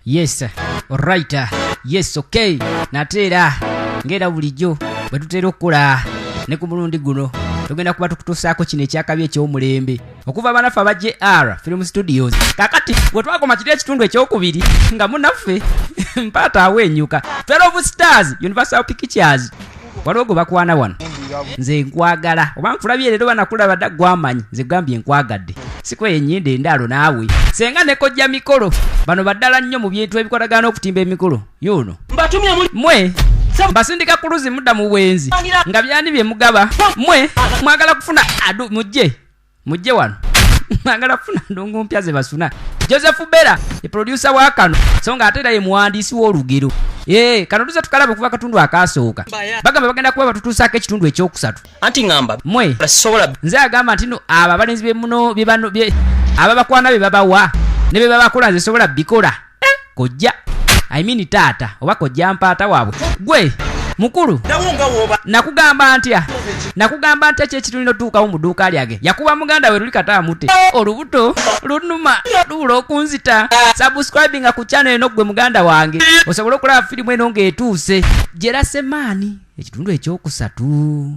Yes, alright. Yes, okay. Natera ngenda bulijjo bwe tutera okukola ne ku mulundi guno tugenda kuba tukutuusaako kino ekyakabi eky'omulembe okuva abanafu aba JR Film Studios. Kakati bwe twakoma kiri ekitundu ekyokubiri nga munaffe mpaata awenyuka 12 Stars Universal Pictures waliwo gwe bakwana wano nze nkwagala oba nkulabye leero banakulaba dda gwamanyi nze gambye nkwagadde siko yenyinde endaalo naawe senga nekojja mikolo bano baddala nnyo mu bintu ebikolagana okutimba emikolo yono mwe basindika kuluzi mudda mu bwenzi nga byani bye mugaba mwe mwagala kufuna adu mujje wano mwagala kufuna ndongo mpya ze basuna Joseph Bera ye producer wa kano so nga atera ye muhandisi w'olugero kano tuza tukalaba okuva katundu akasooka bagamba bagenda kuba batutuusaako ekitundu ekyokusatu anti ngamba mwe nze agamba nti no abo abalenzi bemuno aba bakwana be babawa ne be babakola nze sobola bikola kojja I mean taata oba kojja mpaata waabwe gwe mukulu nakugamba ntya kyekitulina otuukawo mu dduuka lyage yakuba muganda we luli kataamute olubuto lunuma luula okunzita subscribinga ku channel eno gwe muganda wange osobole okulaba firimu eno ng'etuuse Jerasemaani ekitundu ekyokusatu.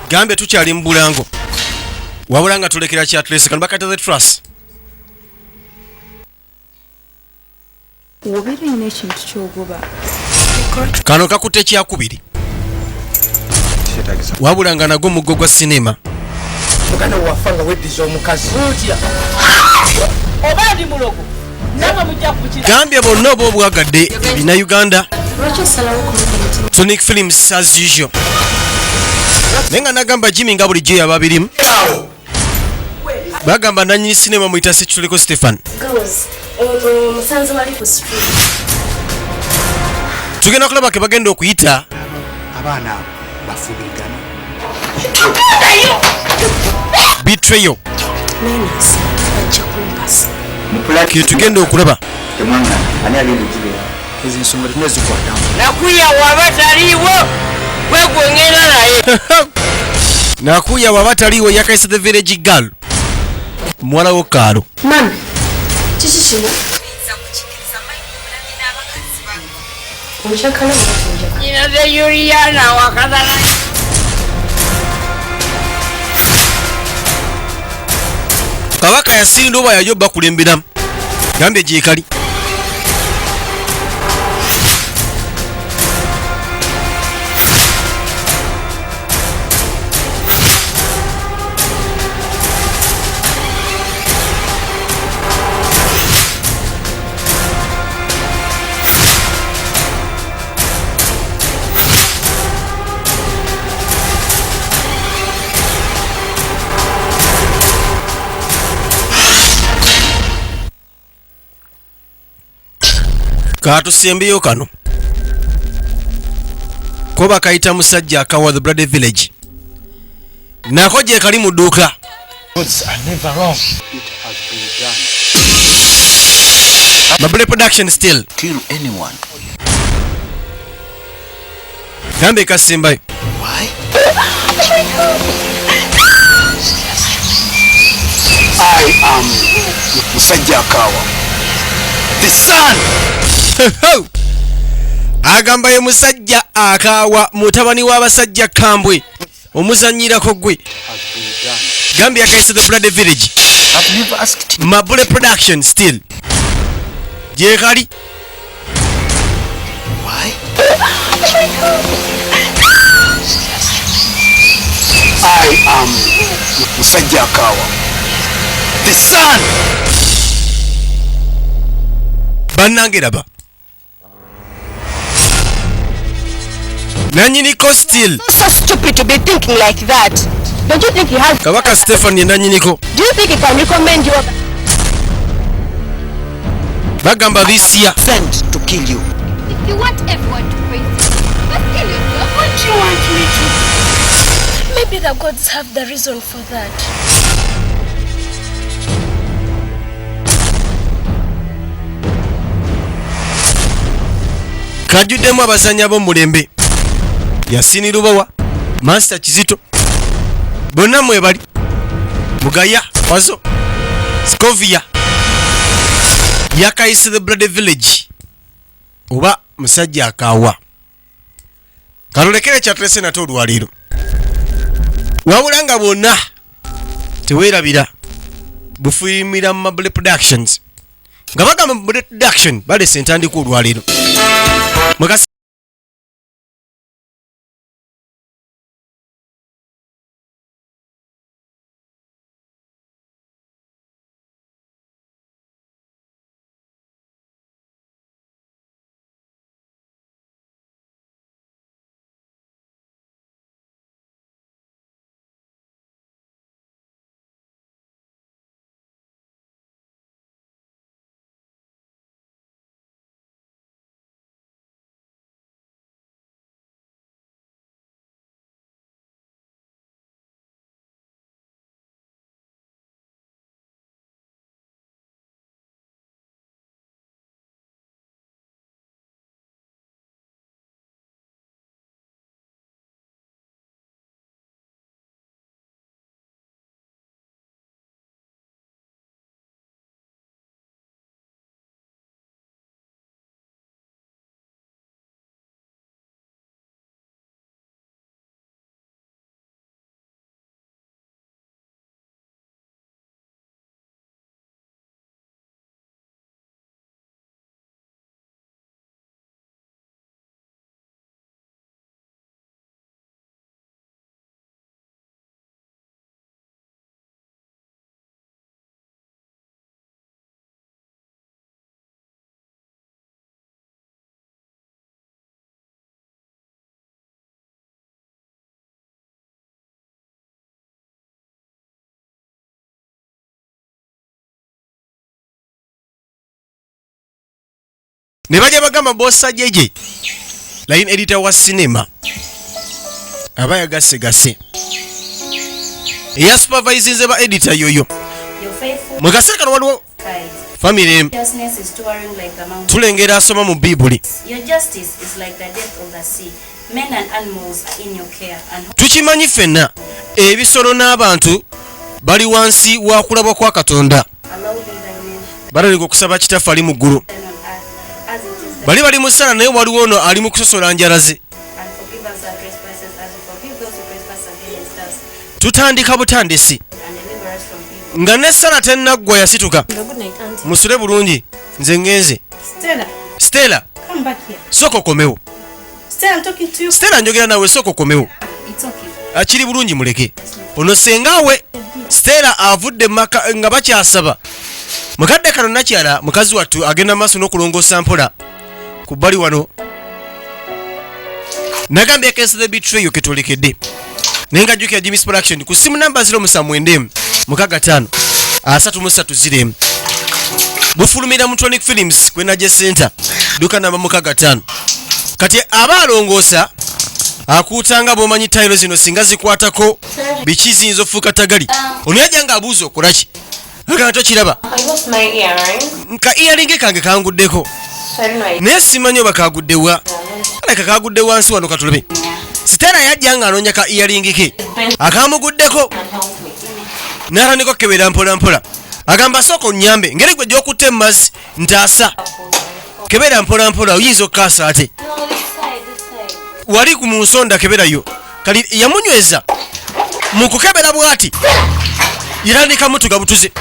Gambe tukyali mu bulango wabula nga tulekera kya Trace kano bakata the trust wobiri n'ekintu ky'ogoba kano kakute kyakubiri wabula nga nagwo muggo gwa sinema muganda wafanga weddiza omukazi obadi mulogo nanga mujja kukira Gambye bonna oba obwagadde bina Uganda Sonic Films as usual nenga nagamba Jimmy nga bulijjo yababirimu bagamba nanyini sinema muyita Sekitureko Stefan tugenda kulaba ke bagenda okuyita abaana bafubigana Betrayal ke tugenda okulaba nakuya wabataliwo kwegwengera naye nakuya wabataliwo yakaisa the village girl mwala wo kalo mami kiki kino omukyakala ina de Juliana wakadala kabaka yasinda oba yayo bakulemberamu gambye gyekali katusembeyo kano ko bakayita musajja akawa the bloody village nako gye kali mu dduuka Mabule production still kill anyone gambe kasembayo why I am musajja akawa the son agamba ye musajja akawa mutabani w'abasajja kambwe omuzanyirako gwe gambye akaisa the bloody village Mabule production still gyekali why I am musajja akawa the son bannange raba nanyiniko still So stupid to be thinking like that. Don't you think he has? kabaka Stefan ye nanyiniko Do you think he can recommend you? bagamba this year sent to kill you If you want everyone to praise you, just kill yourself. What do you want me to? Maybe the gods have the reason for that. kajjuddemu abazannyi ab'omulembe Yasini Lubowa, Master Kizito, bonna mwebali Mugaya Wazo Scovia yakayise the Bloody Village oba musajja akaawa kalolekere kyatrese nate olwaleero wabula nga bonna teweerabira bufiirimira mu Mabule Productions nga bagamba Mabule Production balese entandika olwaleero ne bajja bagamba bossa jeje line editor wa cinema aba yagasegase eyasupervisinze ba editor yoyo mugase kano waliwo family tulengera asoma mu Bibuli tukimanyi ffenna ebisolo n'abantu bali wansi wa kulabwa kwa Katonda balaliko okusaba kitaffe ali mu ggulu bali mu ssala naye waliwo ono ali mu kusosola njala ze tutandika butandisi nga n'essala tennaggwa yasituka musule bulungi nze ngenze Stella soko komewo Stella njogera nawe soko komewo akiri bulungi muleke ono sengawe Stella avudde maka nga bakyasaba mukadde kano nakyala mukazi wattu agenda maaso n'okulongoosa mpola ku bbali wano nagambye kese the betrayal ketwolekedde naye nga jjukira Jimmy's Production ku simu namba 079 65 330 bufulumira mu Tronic Films kwenaje center duka namba 65 kati abalongoosa akuutanga bwomanyi tayiro zino singa zikwatako biki ziyinza ofuuka tagali ono yajja nga abuuza okolaki agamba tokiraba nka earring kange kanguddeko naye simanyi oba kaguddewa aleka kagudde wansi wano katulabe Stella yajja nga anoonya ka earring ke akamuguddeko n'alaniko kebera mpola mpola agamba soko nnyambe ngeri gwe gy'okutte mu mazzi ntaasa kebera mpola mpola oyinza okukaasa ate wali ku munsonda keberayo kali yamunyweza mu kukebera bw'ati yatandika mutuga butuze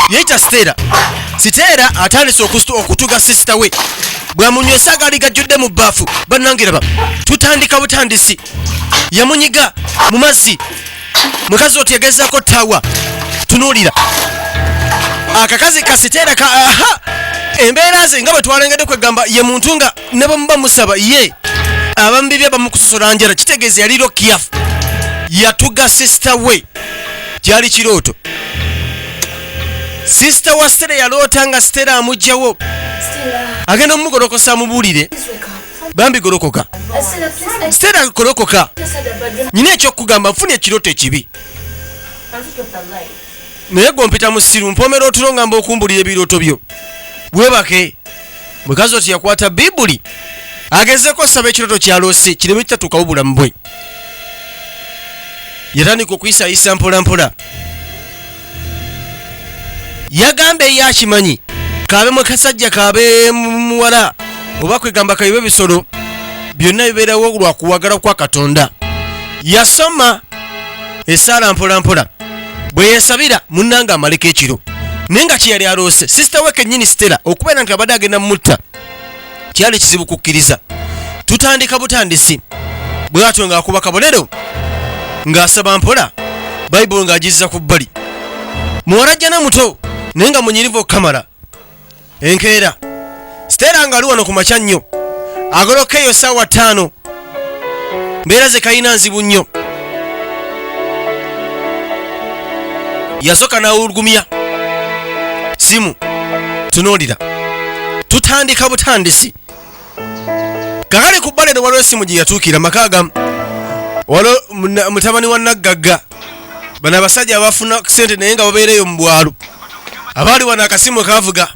yayita Stella atandise okutuga sisita we bwamunywesa agali gajjudde mu bbaafu bannangiraba tutandika butandisi yamunyiga mu mazzi mukazi oti yagezaako tawa tunuulira akakazi ka Stella ka embeera ze nga bwe twalengedde kwegamba ye muntu nga ne bamuba musaba ye abamubibya bamukusosola njala kitegeeza yali rokiyafu yatuga sisita we kyali kirooto sisita wa Stella yaloota nga Stella amugjawo agenda omugolokosa amubuulire bambi golokoka Stella golokoka nyina ekyokugamba nfunye ekirooto ekibi naye gompita mu ssiru mpomera otulo ngamba okumbulira ebirooto byo bwebake mukazi oti yakwata Bibuli agezeko saba ekiroto kyaloose kireme kitatuukawo bulamu bwe. Yatandika okuyisayisa mpolampola. Yagamba eyakimanyi kaabe mu kasajja kaabe muwala oba kwegamba kayibe ebisolo byonna bibeerawo lwa kuwagala kwa Katonda. Yasoma esaala mpolampola bwe yeesabira munnanga amaleko ekiro naye nga kye yali aloose sisita we kennyini Stella okubeera nti abadde agenda mutta kyali kizibu kukkiriza. Tutandika butandisi bwe atyo ng'akuba kabonero ng'asaba mpola bayibuli ng'agizza ku bbali. Muwala jjana muto naye nga munyirivu okamala. Enkeera Stella ng'ali wano ku makya nnyo agolokeeyo ssaawa 5 mbeera ze kayina nzibu nnyo. Yasoka n'awulugumya simu tunuulira. Tutandika butandisi kakale ku bbalero waliwo essimu gye yatuukira makaaga waliwo mutabani wa naggagga bano abasajja abafuna ssente naye nga babeereyo mu bwalo abaali wano akasimu kaavuga.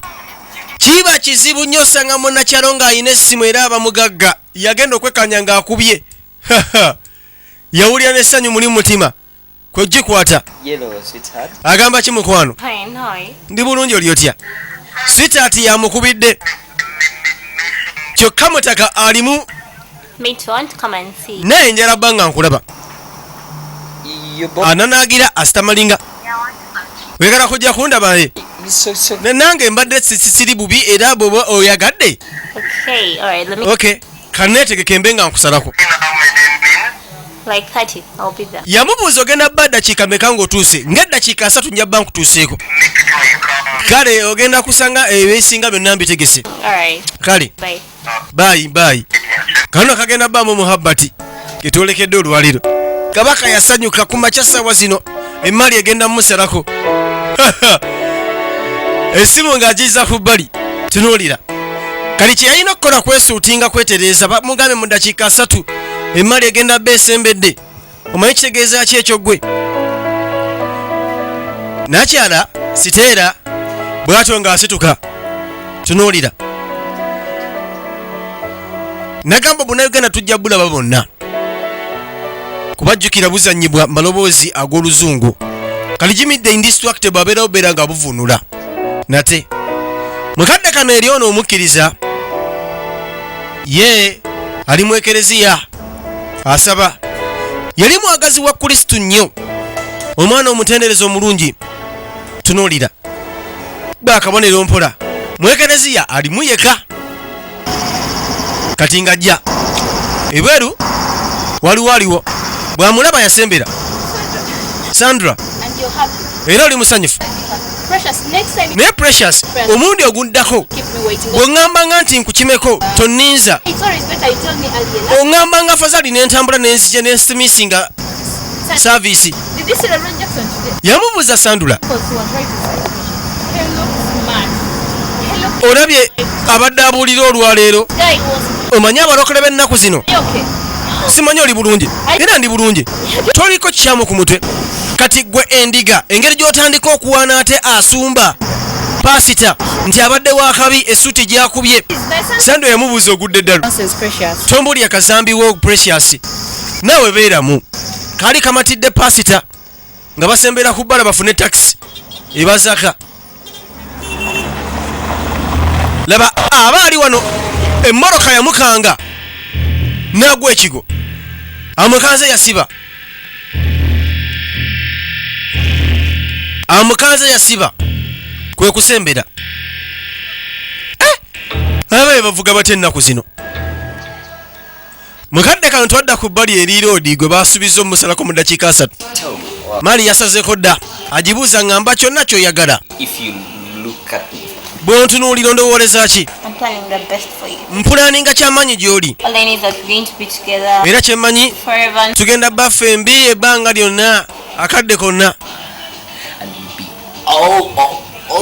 Kiba kizibu nnyo osanga munnakyalo ng'ayina essimu era abamugagga yagenda okwekanya ng'akubye yawulira n'essanyu muli mutima kwegikwata agamba ki mukwano ndi bulungi oli otya sweetheart yamukubidde kyokka mutaka alimu naye njala bba nga nkulaba ananaagira asitamalinga wegala kujja kundabaye nange mbadde siri bubi era bwoba oyagadde okay kaneetegeke mbe nga nkusalako. Yamubuuza ogenda bba ddakiika meka ng'otuuse ng'eddakiika 3 nja bba nkutuuseeko. Kale ogenda kusanga ebisinga byonna mbitegese. Kale bayi kano kagenda bbamu muhabbati ketwolekedde olwaliro. Kabaka yasanyuka ku makya ssaawa zino emmali egenda mumusalako. Essimu ng'agiza ku bbali tunuulira. Kali kye yalina okukola kwesuutinga kwetereeza bamugambe mu ddakiika 3 emmali egenda bba esembedde. Omanyi kitegeeza ki ekyo ggwe? Nakyala Siteera bw'atyo ng'asituka tunuulira. Nagamba Bannayuganda tujja bulaba bonna kubajjukira buzannyibwa maloboozi ag'oluzungu. Kali jimidde indestructible abeerawo beera nga buvunula. Nate mukadde kano eri ono omukkiriza ye ali mu ekereziya asaba. Yali mwagazi wa Kristo nnyo omwana omutendereza omulungi tunuulira. Bakabonero mpola mu ekereziya alimu yeka kati ng'ajja ebweru waliwo bw'amulaba yasembera. Sandra era oli musanyufu naye Precious omundi oguddako bw'oŋŋambanga nti nkukimeko tonninza oŋŋambanga fazali n'entambula n'enzija n'ensimisinga saavisi. Yamubuuza Sandra olabye abadde abuulira olwaleero omanyi abalokole b'ennaku zino simanyi oli bulungi era ndi bulungi toliko kikyamu ku mutwe. Kati gwe endiga engeri gy'otandika okuwaana ate asumba pasita nti abadde wakabi essuuti gyakubye. Sandra yamubuuza ogudde eddalu tombulya kazambiwo Precious naawe beeramu. Kaali kamatidde pasita nga basembera ku bbala bafune takisi ebazaka. Laba aba ali wano emmoroka yamukanga n'agwa ekigo amukanze yasiba kwe kusembera. Abaye bavuga batya ennaku zino. Mukadde kano twadda ku bbali eriroodi gwe baasubiza omusalako mu ddakiika 3. Mali yasazeeko dda agibuuza ngamba kyonna ky'oyagala. Bw'ontunuulira ondowooleza ki? Mpulaaninga ky'amanyi gy'oli era kyemmanyi tugenda baffe embi ebbanga lyonna akadde konna.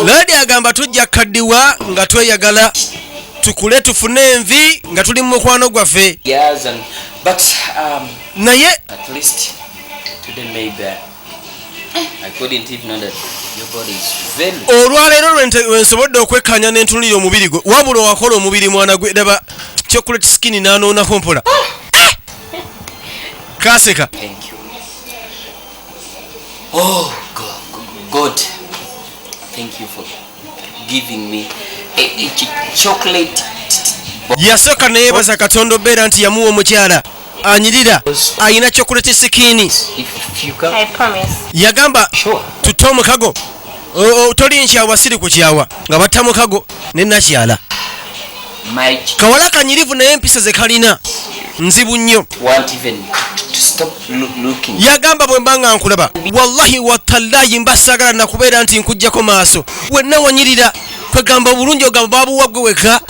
Ladi agamba tujja kaddiwa nga tweyagala tukule tufune envi nga tuli mu mukwano gwaffe. Naye olwaleero lwensobodde okwekkanya n'entunulira omubiri gwe wabula owakola omubiri mwana gwe. Daba chocolate skin n'anoonako mpola kaseka. Thank you. Oh, God. Thank you for giving me a chocolate. Yasooka neyeebaza Katonda obeera nti yamuwa omukyala anyirira ayina chocolate skin. If you can. I promise. Yagamba tutte omukago toli nkyawa siri ku kyawa nga batta mukago ne nakyala. Kawala kanyirivu naye empisa ze kalina nzibu nnyo. Yagamba bwe mbanga nkulaba wallahi watallahi mbasaagala nakubeera nti nkujjako maaso wenna wanyirira kwegamba obulungi ogamba babuwagwe weka.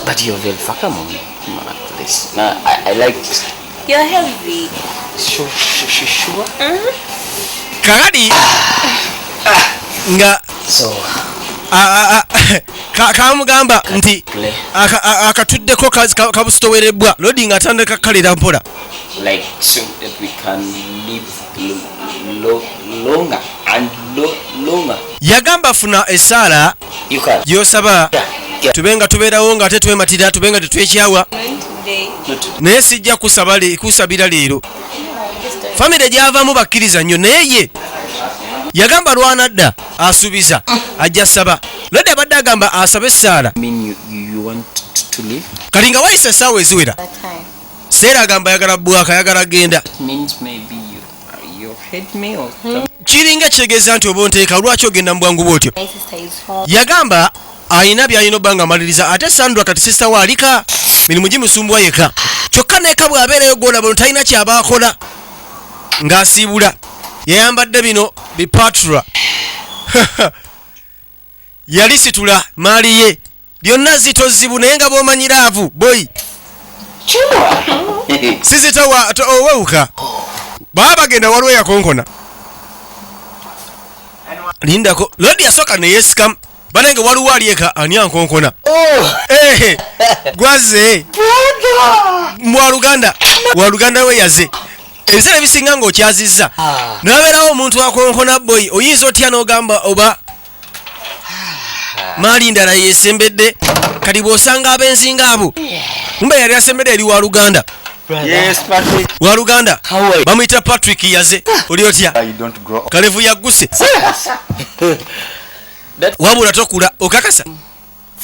You're healthy. Sure. Kakati nga kamugamba nti akatuddeko kabusitowerebwa lodi nga atandika kalira mpola. Like so that we can live longer and longer. Yagamba funa esaala gyosaba tubenga tubeerawo nga ate twematira tubenga tetwekyawa naye sijja kusabira leero. Famire gyavamu bakkiriza nnyo naye ye yagamba lwanadda asuubiza ajja saba lodi abadde agamba asabe esaala kati nga wayise essaawa eziwera seera agamba ayagala bwaka ayagala genda kiringa kitegeeza nti oba onteeka lwaki ogenda mu bwangu bwotyo. Yagamba ayina byalina obba nga amaliriza ate Sandra kati sisita we alika mirimu gimusumbwa yeka kyokka neeka bw'abeerayo gwolaba no talina kyaba akola ng'asiibula yayambadde bino bipatra yali situla maali ye byonna zitozibu naye nga bw'omanyiraavu boyi sizita owewuka baba bagenda waliwo yakonkona lindako lodi yasooka neyeesikamu banange waliwo alieka ani ankonkona gwaze waluganda we yaze ebiseera bisinga ng'okyazizza nabeerawo omuntu akonkona boyi oyinza otya n'ogamba oba maali ndala yeesembedde kati bw'osanga abenzinga abo kumbe yali asembedde eri waluganda. Waluganda bamuyita Patrick yaze oli otya kalevu yagguse wabula tokula okakasa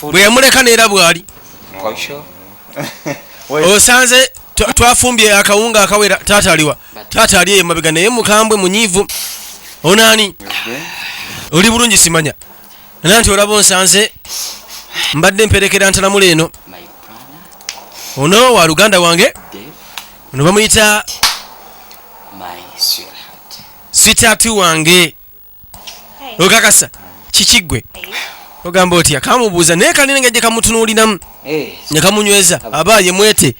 bwe yamuleka neera bw'ali osanze twafumbye akawunga akawera taata aliwa taata ali emabega naye mukambwe munyiivu onaani oli bulungi simanya nanti olaba onsanze mbadde mperekera ntalamula eno ono wa luganda wange ono bamuyita sitatu wange okakasa kikigwe ogamba otya kamubuuza naye kanene nga gye kamutunuuliramu ne kamunyweza aba ye mwete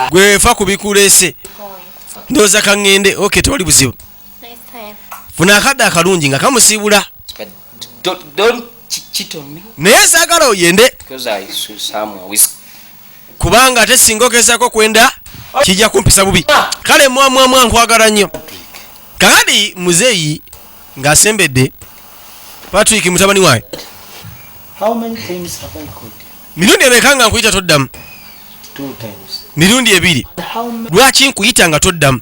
gwefa kubikuleese ndowooza kaŋŋende oke tewali buzibu funa akadde akalungi nga kamusiibula naye saagala oyende kubanga ate singa ogezaako kwenda kijja kumpisa bubi kale mwamwamwa nkwagala nnyo kakati muzeeyi ng'asembedde Patrick mutabani waye mirundi emeka nga nkuyita toddamu mirundi ebiri lwaki nkuyita nga toddamu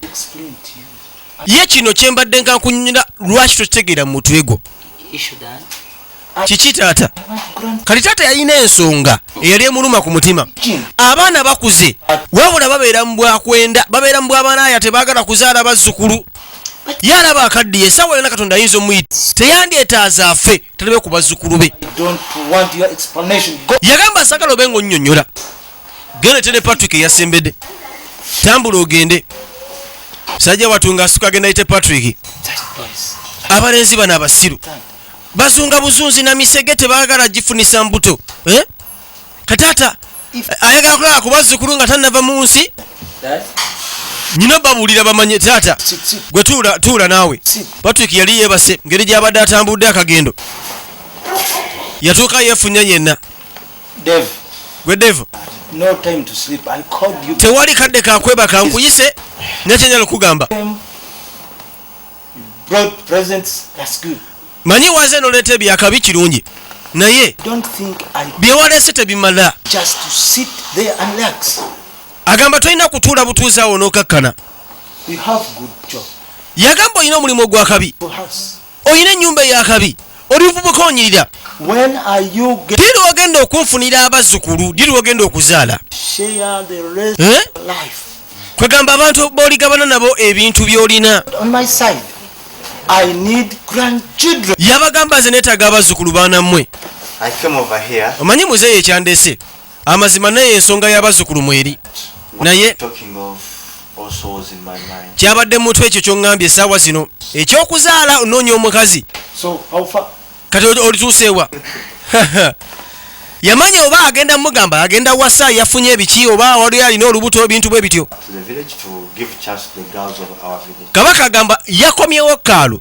ye kino kyembadde nga nkunyumira lwaki tokitegeera mu mutwe gwo kiki taata kati taata yalina ensonga eyali emuluma ku mutima abaana bakuze wabula babeera mu bwakwenda babeera mu bwabanaaya tebaagala kuzaala bazzukulu ye alaba akaddiye essaawa yonna Katonda ayinza omuyita teyandyetaaza afe talebe ku bazzukulu be yagamba asagala obe ng'onnyonnyola genda tere Patrick eyasembedde tambula ogende sajja watunga asuka agenda yite Patrick abalenzi bano abasiru bazunga buzunzi na misege tebaagala gifunisa mbuto kataata ayagala kulaba ku bazzukulu nga tannava mu nsi nyina babuulira bamanye taata gwe tuula naawe Patrick yali yeebase ngeri gy'abadde atambudde akagendo yatuuka yeefunya yenna gwe Devo tewali kadde kakweba kankuyise nekyenyala okugamba manyi waze noleeta ebyakabi kirungi naye Don't think I byewaleese tebimala. just to sit there and relax. Agamba tolina kutuula butuuzi awo n'okakkana. You have good job Yagamba olina omulimu gw'akabi, for us. olina ennyumba ey'akabi, oli vubuka onyirira. When are you going Diri ogenda okunfunira abazzukulu, diri ogenda okuzaala. to share the rest Eh? of your life? Kwegamba abantu b'oligabana nabo ebintu by'olina. On my side, I need grandchildren. Yabagamba nze neetaaga abazzukulu baana mmwe. I came over here Omanyi muzeeyo ekyandese. Amazima naye ensonga y'abazzukulu mweri. Naye talking of also was in my mind. kyabadde mu mutwe ekyo ky'oŋŋambye essaawa zino. Ekyokuzaala onoonya omukazi. So how far? Kati olituuseewa. Yamanya oba agenda mugamba agenda wasa yafunye ebiki oba wali alina olubuto ebintu bwe bityo. To the village to give chance to the girls of our village. Kabaka agamba yakomyewo kaalo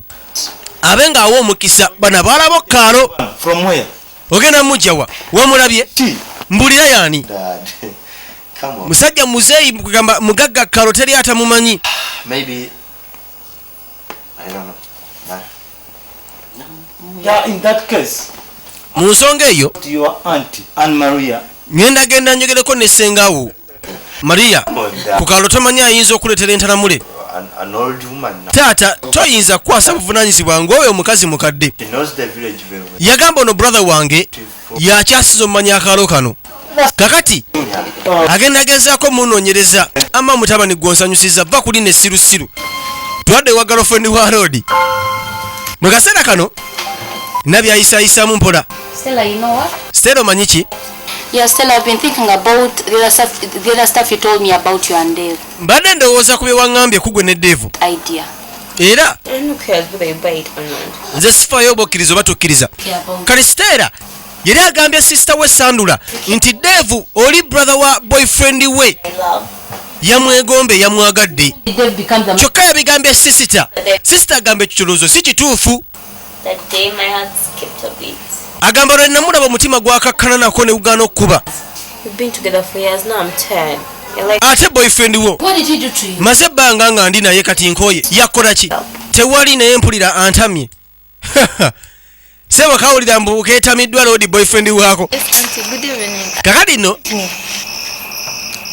abe ng'awa omukisa bana baalaba kaalo. From where? Ogenda mujjawa wamulabye T. mbulira yaani Dad, come on. musajja muzeeyi kugamba mugagga kaalo teri atamumanyi. Maybe I don't know. Yeah, in that case, Mu nsonga eyo to your auntie Anne Maria. ngenda genda njogereko ne ssengawo Maria ku kaalo tomanyi ayinza okuleetera entalamule. An old woman now. Taata toyinza kukwasa buvunaanyizibwa ng'oyo omukazi mukadde. She knows the village very well. Yagamba ono brother wange yakyasiza omumanya akaalo kano. Kakati agenda gezaako munoonyereza ama mutabani gwonsanyusiza vva kuli ne sirusiru twadde wa girlfriend wa road. Mu kaseera kano nabyayisaayisamu mpola. Stella, you know what? Stella omanyi ki? Yeah, Stella, I've been thinking about the other stuff you told me about you and Dave. Mbadde ndowooza ku bye waŋŋambye ku gwe ne Devu. Idea. Era I don't care whether you buy it or not. nze sifaayo oba okkiriza oba tokkiriza. Yeah, about Kale Stella yali agambye sister we Sandula nti Devu oli brother wa boyfriend we I love. yamwegombe yamwagadde. Dave becomes a Kyokka yabigambye sister. Sister agamba ekiculuuzo si kituufu. That day my heart skipped a beat. Agamba lwe namulaba omutima gwakakkana nako ne gugaana okukuba. We've been together for years now. I'm tired. I like. Ate boyfriend wo What did he do to you? maze ebbanga nga ndi naye kati nkoye yakola ki? Tewali naye mpulira antamye. Sebo kawulira mbu keetamiddwa loodi boyfriend waako. Yes, auntie. Good evening. Kakati nno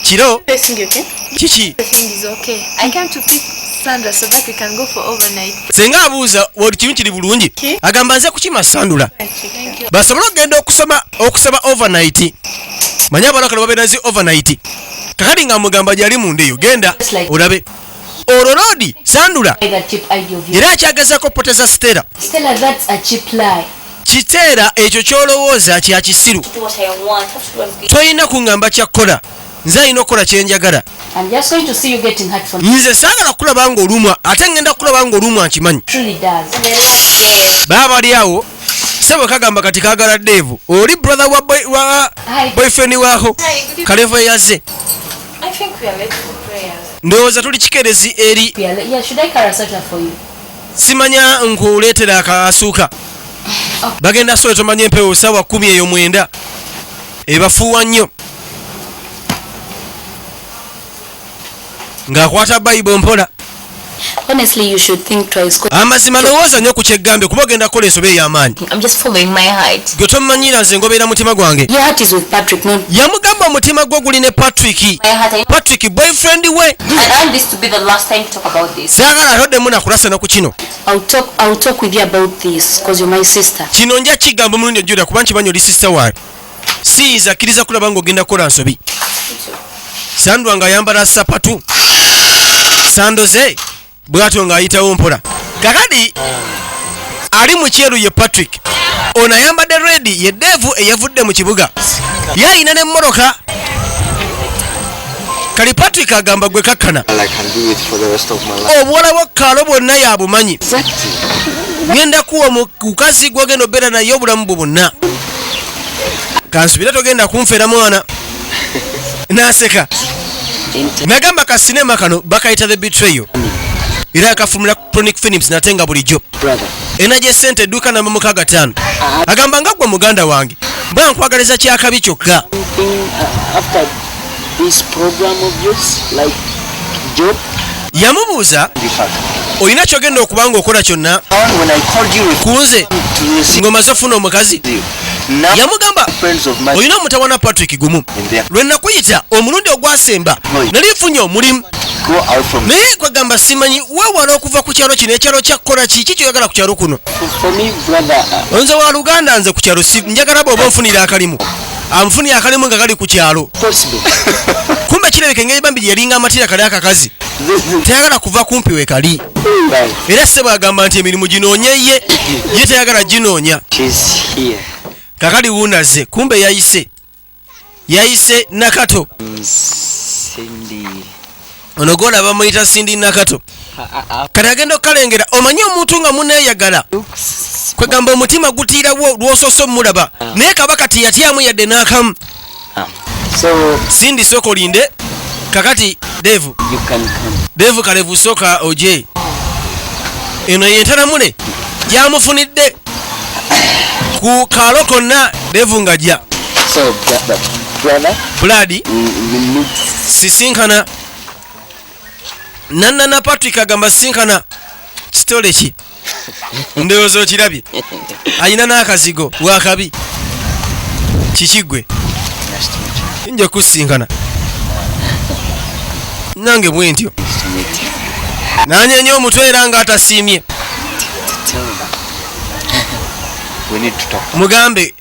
kiro Facing you, okay? kiki? Everything is okay. I came to pick Sandra so that we can go for overnight. Senga abuuza wali kimu kiri bulungi agamba nze kukima Sandula Thank you. basobole okugenda okusaba overnight. Manyi abalala kale babeera zi overnight. Kakati nga mugamba gyali munda eyo genda olabe olwo loodi Sandula That cheap idea of you. era akyagezaako poteza Stella. Stella, that's a cheap lie. Kiteera ekyo ky'olowooza kya kisiru. Do what I want. Have to do what's good. Toyina kuŋŋamba kyakkola. Nze alina okukola kye njagala. I'm just going to see you getting hurt from Nze saagala kulaba ng'olumwa ate ngenda kulaba ng'olumwa nkimanyi. truly does. And I like Dave. Baba bali awo sebo kagamba kati kaagala Devu oli brother wa boyfriend waako Kalevo yazze. I think we are ready for prayers. Ndowooza tuli kikerezi eri Yeah, should I carry a sweater for you? simanya nkuleetera akaasuuka. Bagenda sole tomanya empewo ssaawa 10 eyo 9 ebafuuwa nnyo. Ng'akwata Bible mpola. Honestly, you should think twice. Amazima lowooza nnyo ku kyeggambe kuba ogenda kukola ensobe ey'amaanyi. I'm just following my heart. Gwe tomumanyira nze ngobeera mutima gwange. Your heart is with Patrick, not. Yamugamba omutima gwe guli ne Patrick. My heart. I Patrick boyfriend we. want this to be the last time to talk about this. Saagala atoddemu nakulasa na ku kino. I'll talk with you about this because you're my sister. Kino nja kigamba omulundi ojjula kuba nkimanyi oli sister wange. Siyinza akkiriza kulaba ng'ogenda kukola nsobi. Sandwa ng'ayambala sapatu. Sandoze bw'atyo ng'ayitawo mpola. Kakadi ali mu kyeru ye Patrick. Ono ayambadde redi ye Devu eyavudde mu kibuga. Ye ayina n'emmoroka. Kali Patrick agamba gwe kakkana. I can do it for the rest of my life. Obuwala bw'okkaalo bwonna yabumanyi. Exactly. Ngenda kuwa mukazi gw'ogenda obeera naye obulamu bwo bwonna. Kansubira togenda kunfeera mwana. N'aseka. Nagamba ka sinema kano bakayita The Betrayal. Era akafulumira Chronic Films nate nga bulijjo. Enaje sente edduuka namba 65. Agamba nga gwe muganda wange. Mbona nkwagaliza kyakabi kyokka. After this program of yours, like job, Yamubuuza olina kyogenda okubanga okola kyonna When I called you with kunze ng'omaze ofuna omukazi yamugamba olina omutawana Patrick gumu lwe nakuyita omulundi ogwasemba nali nfunye omulimu naye kwegamba simanyi weewala okuva ku kyalo kino ekyalo kyakkola kiki kyoyagala ku kyalo kuno nze wa Luganda nze ku kyalo njagala bw'oba onfunira akalimu amufunira akalimu nga kali ku kyalo kumbe kirabika engeri bambi yalinga amatira kali akakazi tayagala kuva kumpi we kali era ssebo agamba nti emirimu ginoonya ye tayagala ginoonya kakali wuunaze kumbe yayise Nakato ono gona bamuyita Sindi Nakato kati agenda okukalengera omanyi omuntu nga muneeyagala kwegamba omutima gutiirawo lw'osoosa omulaba naye kabaka tiyatyamu yadde n'akamu Sindi sooka olinde kakati Devu Kalevu sooka oje eno yentanamule gyamufunidde ku kaalo konna Devu ngajja Buladi sisinkana Nana Patrick agamba sinkana kitole ki ndowooza okirabye ayina n'akazigo wakabi kikigwe nja kusinkana nange bwe ntyo nanyenya omutwe era nga atasiimye mugambe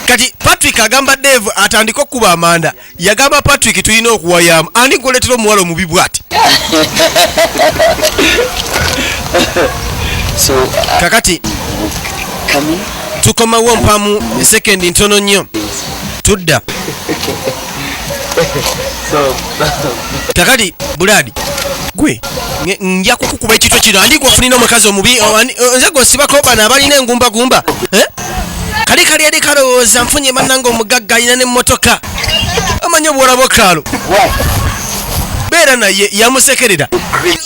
kati Patrick agamba Dave atandika okuba amanda yagamba Patrick tulina okuwayamu ani kuletera omuwala omubi bw'ati kakati tukomawo mpamu esekendi ntono nnyo tudda kakati Buladi gwe nja kukukuba ekitwe kino andi gwofunina omukazi omubi nze gwosibako bano abalina engumbagumba kali eri kalowooza nfunye mannanga omugagga alina n'emmotoka amanyi obuwala bw'okaalo beera naye yamusekerera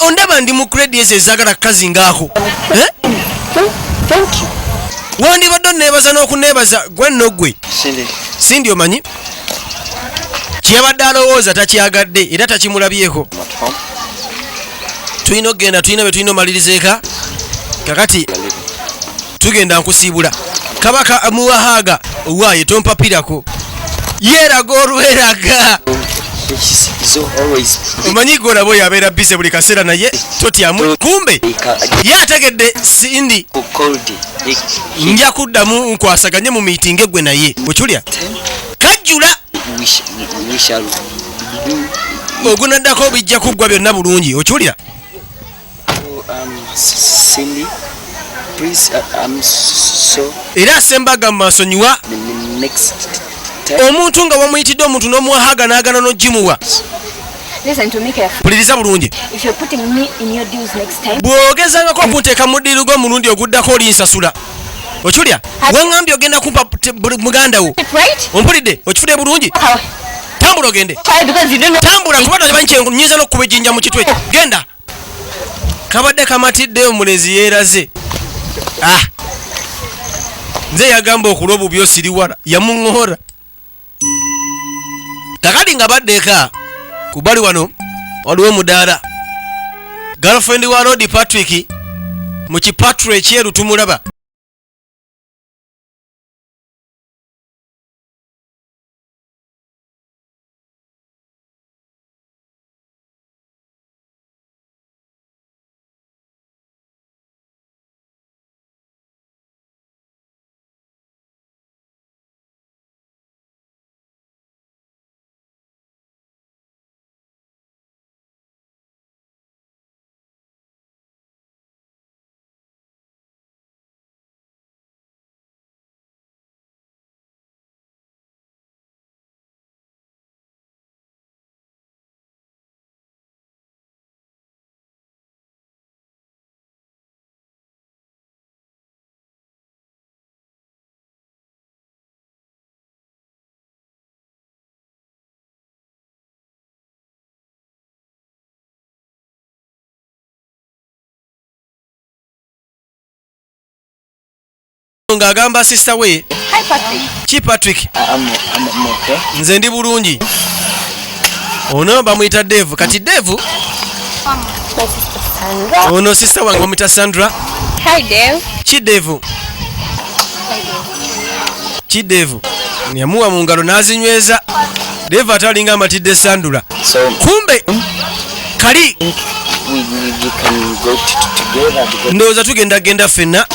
ondaba ndi mu kredi ezo ezaagala kakazi ngaako wandibadde onneebaza n'okuneebaza gwe nno gwe Sindi omanyi kyeyabadde alowooza takyagadde era takimulabyeko tulina okgenda tulina be tulina omaliriza eka kakati tugenda nkusiibula kabaka amuwahaaga owaaye tompapirako yeeraga olweraga omanyi golaba oyo abeera bize buli kaseera naye totyamu kumbe ye ategedde Sindi nja kuddamu nkwasaganye mu miitingi gwe naye okulya kajjula ogunaddako bijja kuggwa byonna bulungi okulya era asembaga mu maasonyiwa omuntu nga wamuyitidde omuntu n'omuwahaaga n'agana n'ogimuwa puliriza bulungi bw'ogezangako okunteeka mu ddiiru gw'omulundi oguddako olinsasula okulya waŋŋambye ogenda kumpa muganda wo ompulidde okifudde bulungi tambula ogende tambula kuba nyinza n'okukuba ejjinja mu kitwe genda kabadde kamatidde omulezi yeeraze nze yagamba okulwa obubi osiriwala yamuŋŋoora kakati nga badde eka ku bali wano waliwo omudaala girlfriend wa Lord Patrick mu kipatro ekyeru tumulaba ng'agamba sister we ki Patrick nze ndi bulungi ono bamuyita Dave kati Dave ono sister wange bamuyita Sandra Hi Dave. ki Dave Kidevu yamuwa mu ngalo n'azinyweza. Devu atalinga amatidde Sandula. So Kumbe kali we can go together because ndowooza tugenda ffenna.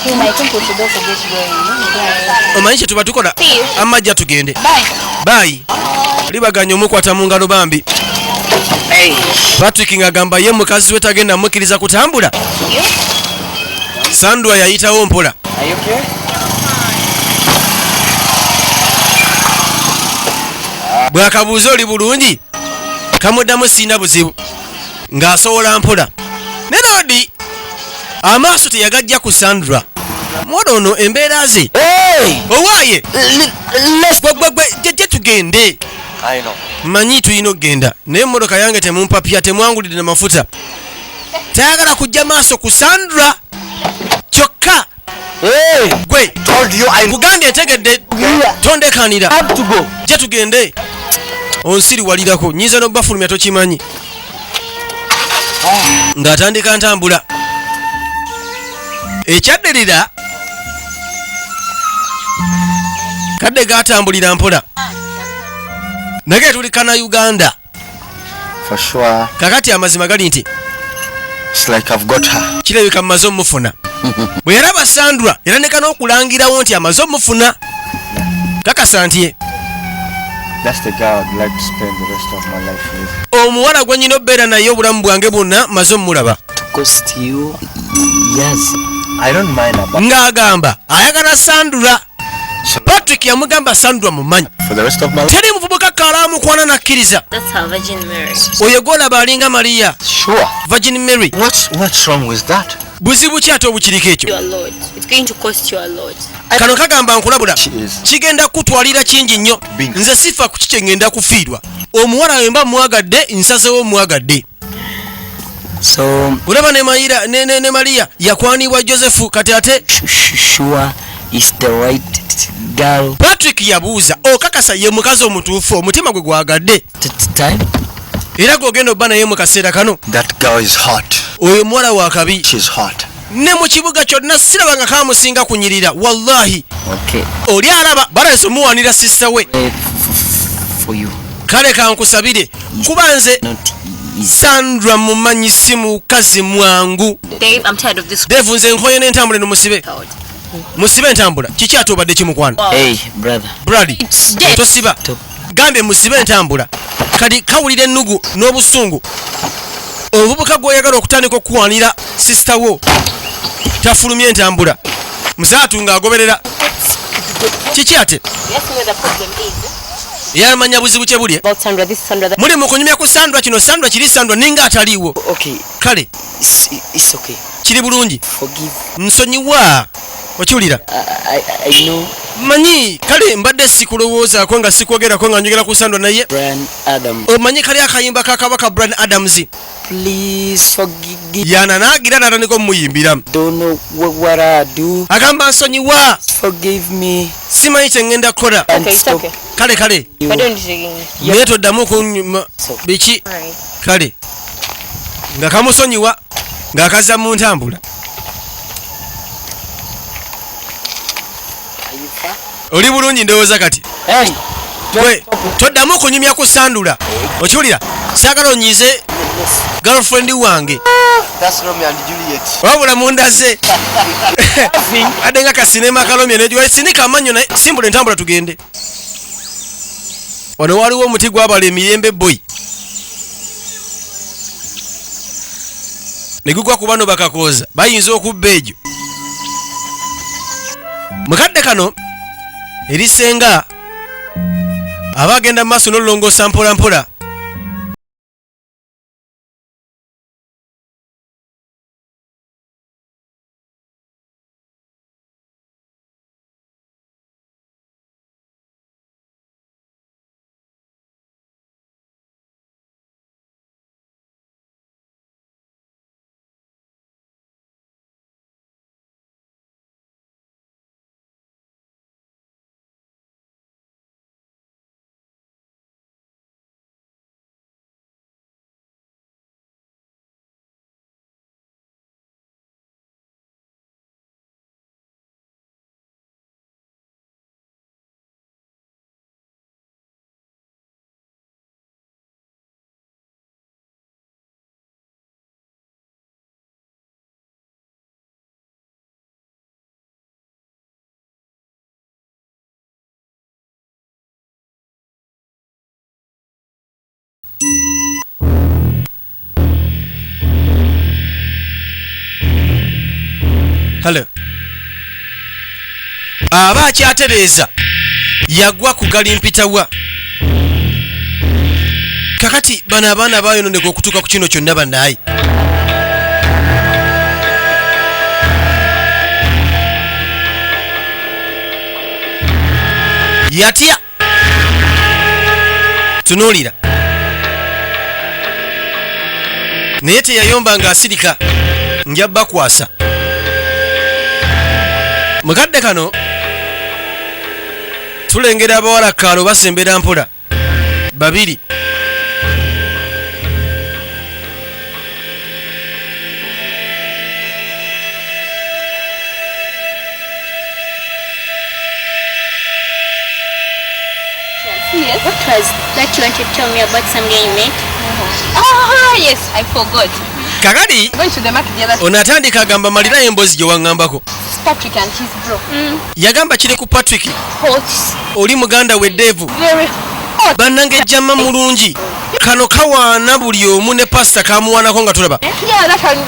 I think we should also get going. Omanyi kye tuba tukola? Amajja tugende. Bye. Bayi libaganya omukwata mu ngalo bambi. Patrick ng'agamba ye mukazi we tagenda mukkiriza kutambula. Sandwa yayitawo mpola. are you okay? Bw'akabuuza oli bulungi kamuddamu siina buzibu ng'asowola mpola. Ne Lodi amaaso teyagajja ku Sandra. Mwana ono embeera ze owaaye gwe tugende. I know. Manyi tuyina okgenda naye emmotoka yange temumpapya temwangulidde na mafuta. Tayagala kujja maaso ku Sandra kyokka. Gwe Told you I kugambye ntegedde tondekanira have to go. gye tugende. Onsiri walirako nyiza n'okubafulumya tokimanyi. Ng'atandika ntambula. Ekyaddirira kadde gaatambulira mpola. Nage tuli kana Uganda. For sure. Kakati amazima gali nti It's like I've got her. kirabika mmaze omufuna. Bwe yaraba Sandra erandeka n'okulangirawo nti amaze omufuna. Kakasa nti That's the guy I'd like to spend the rest of my life with. omuwala gwe nnyina obbeera naye obulamu bwange bwonna maze omulaba. Cost you? Yes. I don't mind about Ng'agamba ayagala Sandra. Patrick yamugamba Sandra mumanyi. for the rest of my life. Teri muvubuka kalamukwana nakkiriza. That's how Virgin Mary. Oyo gw'olaba alinga Maria. Sure. Virgin Mary. What's wrong with that? Buzibu ki ate obukiriko ekyo? You a lot. It's going to cost you a lot. Kano kagamba nkulabula. She is. Kigenda kutwalira kingi nnyo. Bingo. Nze sifa ku kiki ngenda kufiirwa. Omuwala wemba mwagadde nsazewo mwagadde. So Olaba ne Maria yakwanibwa Joseph kati ate sure is the right girl Patrick yabuuza okakasa ye mukazi omutuufu omutima gwe gwagadde. time. Era gw'ogenda obba naye mu kaseera kano. That girl is hot. Oyo muwala wa kabi. She's hot. Ne mu kibuga kyonna sirabanga kamusinga kunyirira. Wallahi. Okay. Oli alaba balaze omuwanira sista we. For you. Kale kankusabire kuba nze Not easy. Sandra mumanyisi mukazi mwangu. Dave, I'm tired of this. Devu nze nkoye n'entambula no musibe. Musibe entambula. Kiki ate obadde kimukwana? Hey, brother. Brady. Dev. Tosiba. Top. Gambe musibe entambula. Kati kawulira ennugu n'obusungu. Obubuka gw'oyagala okutandika okuwanira sista wo. Tafulumye entambula. Musaatu ng'agoberera. Kiki ate? Yes, where the problem is. Yamanya buzibu kye buli. About Sandra, this Sandra. Muli mu kunyumya ku Sandra kino Sandra kiri Sandra ninga ataliiwo. Okay. Kale It's okay. kiri bulungi. Forgive. Nsonyiwa. Okiwulira? I know Manyi kale mbadde sikulowoozaako nga sikwogerako nga njogera ku Sandra naye. Brian Adam. Omanyi kali akayimba ka kabaka Brian Adams. Please forgive. Yana naagira natandika omuyimbira. Don't know what I do. Agamba nsonyiwa. Forgive me. Simanyi kye ngenda kukola. And Okay, it's stop okay. Kale Why don't you say again? naye toddamu kunyuma biki. Alright. Kale nga kamusonyiwa ng'akaza mu ntambula. Are you far? Oli bulungi ndowooza kati. Hey. Gwe toddamu kunyumya ku Sandula. Okiwulira? Saagala onyize girlfriend wange. That's Romeo and Juliet. Wabula mundaze. Adde nga kasinema kalomye nejuwa sinika amanyo naye simbula entambula tugende. Wano waliwo omuti gwabala emirembe boy. Ne gugwa ku bano bakakooza bayinza okubba egyo. Mukadde kano erisenga abagenda mu maaso n'olulongoosa mpola mpola. Hello. Aba akyatereeza yagwa ku galimpitawa. Kakati bano abaana baayononeka okutuuka ku kino kyonna bannaye. Yatya tunuulira naye teyayomba ng'asirika njabba kwasa mukadde kano tulengera abawala kaalo basembera mpola babiri Yes. What was that you wanted to tell me about some guy you met? Yes, I forgot. kakati Going to the market the other onatandika agamba malira emboozi gye waŋŋambako Patrick and his bro. yagamba kiri ku Patrick Hot. oli muganda we Devu Very hot. bannange ejjamma mulungi kano kawaana buli omu ne pasita kamuwaanako nga tulaba Yeah, that one.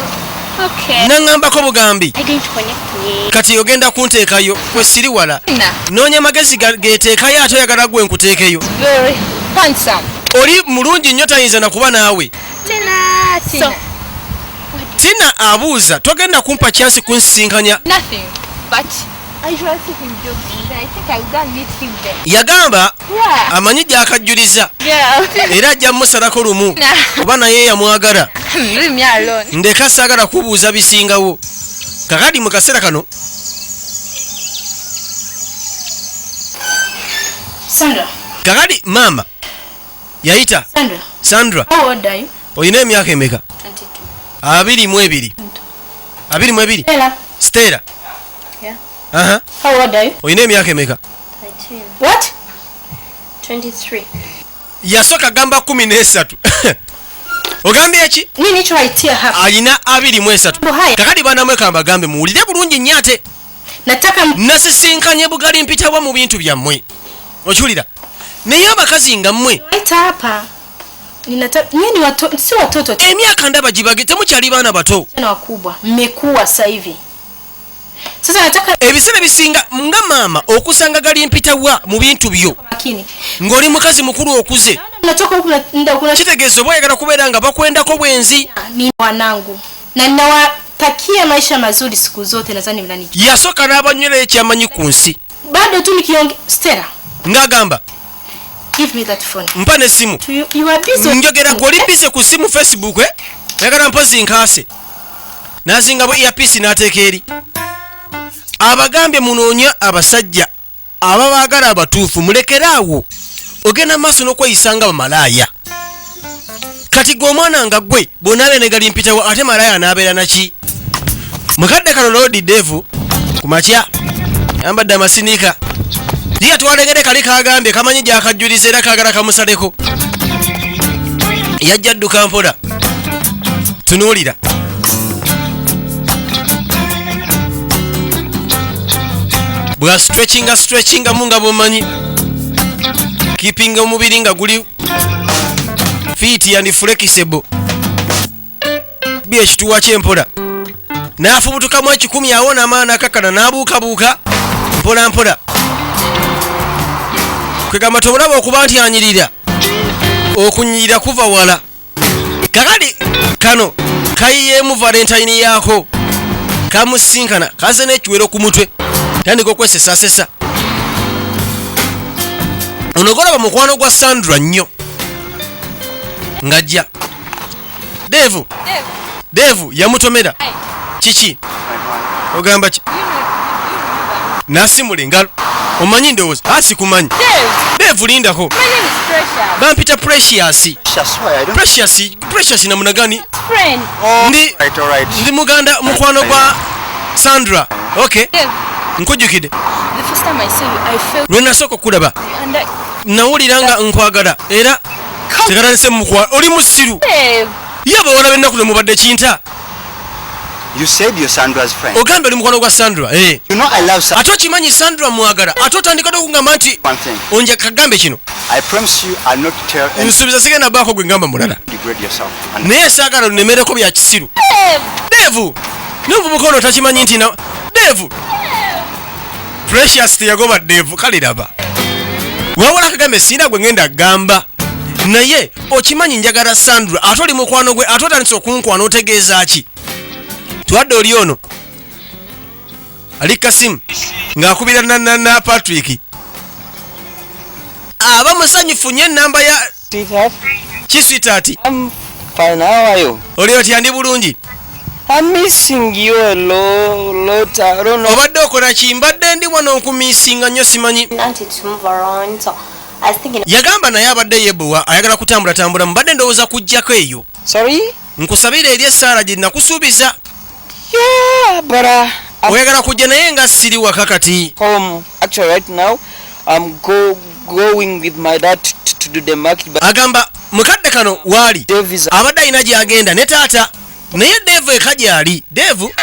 Okay. naŋŋambako bugambi I didn't connect me. kati ogenda kunteekayo kwe siri wala Nah, noonya magezi geteekayo ate oyagala gwe nkuteekeyo very handsome. oli mulungi nnyo tayinza na kuba naawe Tina. tina abuuza togenda kumpa kyansi kunsisinkanya Nothing. But I usually see him joking. I think I'll go and meet him there. yagamba Yeah. amanyi gy'akajjuliza Yeah. era ajja mmusalako lumu Nah. oba naye yamwagala Leave me alone. ndeka saagala kubuuza bisingawo kakati mu kaseera kano Sandra. kakati maama yayita Sandra. Sandra How old are you? olina emyaka emeka 22 22 Stella. Stella Yeah. aha How old are you? olina emyaka emeka 13. What? 23. yasooka gamba 13 ogambye eki Nini choitia hapa? alina 23 Buhaya. kakati banamweka mbagambe muwulire bulungi nnyo ate Nataka nasisinkanye bugali mpitawa mu bintu byammwe okiwulira naye abakazi nga mmwe waita hapa. Ninataka nyinyi watoto si watoto emyaka ndaba gibage temukyali baana bato tena wakubwa. Mmekuwa sasa hivi. Sasa nataka ebiseera bisinga nga maama okusanga gali mpitawa mu bintu byo makini. ng'oli mukazi mukulu okuze Natoka huku nda kuna kitegeeza oba oyagala kubeera nga bakwendako bwenzi ni wanangu. Na ninawatakia maisha mazuri siku zote nadhani mnani. yasooka n'abanywera ekyamanyi ku nsi Bado tu nikionge Stella. ng'agamba Give me that phone. mpa n'essimu You are busy. njogera gw'oli bize ku ssimu Facebook yagala mpozi nkaase n'azingabo earpiece n'ateeka eri abagambye munoonya abasajja aba baagala abatuufu mulekeraawo ogenda maaso n'okweyisa nga bamalaaya kati gwe omwana nga ggwe bw'onaabe ne gali mpitawo ate malaaya anaabeera naki mukadde kano Lord Devu ku makya yambadde amasiniika liya twalegere kali kagambye kamanyi gyakajjuliza era kaagala kamusaleko yajja dduka mpola tunuulira bwa stretchinga mu nga bwomanyi keeping omubiri nga guli fit and flexible byekituwa kyempola n'afubutukamu 10 awona amaana akakana n'abuukabuuka mpola mpola kwegamba tobulaba okuba nti anyirira okunyirira kuva wala kakati kano kayiyeemu valentine yaako kamusinkana kaze n'ekiwero ku mutwe tandika okwesesasesa onogolaba mukwano gwa Sandra nnyo ngajja Devu yamutomera kiki ogamba ki nasimula engalo omanyi ndowooza asikumanyi Devu lindako bampita Precious namunagani ndi muganda mukwano gwa Sandra okay nkujjukidde lwe nasooka okulaba nawulira nga nkwagala era tegalanise mukwa oli musiru ye abawala b'ennaku lwe mubadde kinta You said you're Sandra's friend. Ogambe oli mukwano gwa Sandra. You know I love Sandra. Ate okimanyi Sandra mwagala. Ate otandika okugamba nti One thing. onja kagambe kino. I promise you I'll not tell anyone. Nsuubiza sigenda baako gwe ngamba mulala. Degrade yourself. Naye saagala onemereko bya kisiru. Dave! N'omuvubuka ono takimanyi nti na Dave! Precious teyagoba Dave kale laba. Wawula kagambe sina gwe ngenda gamba. Naye okimanyi njagala Sandra ate oli mukwano gwe ate otandise okunkwano otegeeza ki? Twadde oli ono ali Kasimu ng'akubira na Patrick. Aba musanyufu nnyo ennamba ya Sweetheart. Ki sweetheart? I'm fine. How are you? Oli otya ndi bulungi? I'm missing you a lot. I don't know. Obadde okola ki? Mbadde ndi wano okumisinga nnyo simanyi. Wanted to move around, so I was thinking. Yagamba naye abadde yeebuwa ayagala kutambula mbadde ndowooza kujjako eyo. Sorry? Nkusabira eri Sara gye nakusuubiza. Yeah, but oyagala kujja naye nga siri waka kati. Home. Actually, right now, I'm going with my dad to do the market. But agamba mukadde kano waali abadde alina gy'agenda ne taata naye Dave eka gy'ali. Dave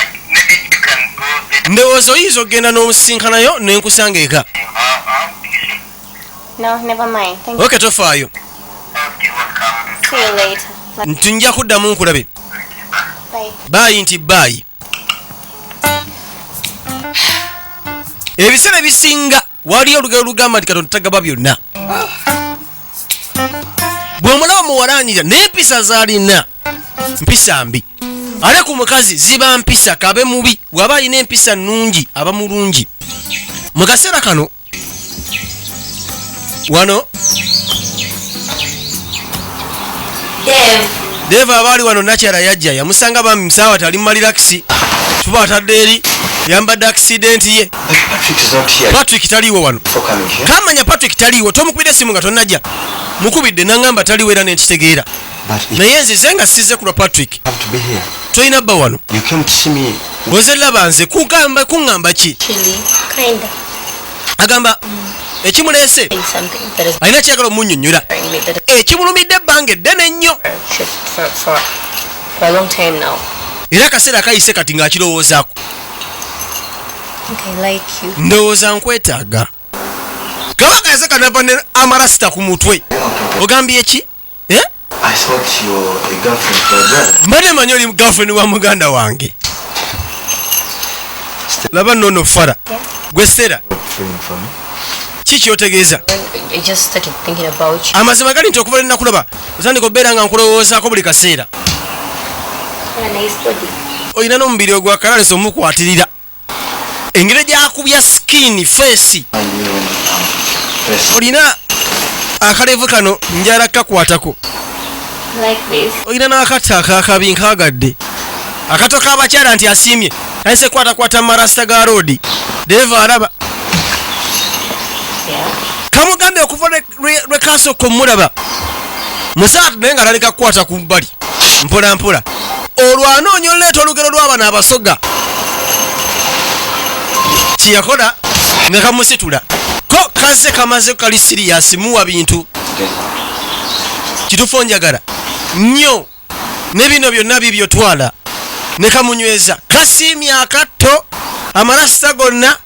ndowooza oyinza okgenda n'omusinkanayo nenkusanga eka. No, never mind. Thank you. Okay, tofaayo. See you later. Ntunja kuddamu nkulabe. Bye. Bye nti bye. Ebiseera bisinga waliyo olugero lugamba nti Katonda tagaba byonna. Bw'omulaba muwalaanyira n'empisa z'alina mpisa mbi. Ale ku mukazi ziba mpisa kabe mubi waba alina empisa nnungi aba mulungi. Mu kaseera kano wano Dave abaali wano nakyala yajja yamusanga bami musaawa tali maliraxi tuba atadde eri yambadde accident ye. Patrick taliiwo wano. Kamanya Patrick taliiwo tomukubidde essimu nga tonnajja. Mukubidde nangamba taliiwo era nekitegeera. Naye nzize nga size kulwa Patrick. Toyina bba wano. Bweze laba nze kuŋŋamba ki? Agamba ekimuleese alina kyagala omunnyonnyola ekimulumidde ebbanga eddene ennyo era akaseera akayise kati ng'akirowoozaako. Ndowooza nkwetaaga kabagaze kanava ne amarasita ku mutwe. Ogambye ki? Mbadde manyi oli girlfriend wa muganda wange. Laba nnono fara gwe Sera ki kyotegeeza? Amazima gali nti okuva linakulaba otandika obeera nga nkulowoozaako buli kaseera. Olina n'omubiri ogwakalaalisa omukwatirira engeri gyakubya skin face. Olina akalevu kano njala kakwatako. Olina n'akato akakabi nkaagadde akato k'abakyala nti asiimye ayise kwatakwata marasta ga roodi. Deva araba kamugambye okuva lwe kasooka omulaba musaatu naye nga alabika kukwata ku bbali mpola mpola. Olwo anoonya oleeta olugero lw'abaana abasoga kiyakola nga kamusitula ko kaze kamaze kali siriyasi muwa bintu kitufu njagala nnyo ne bino byonna bibyo twala ne kamunyweza kasiimye akatto amalasa gonna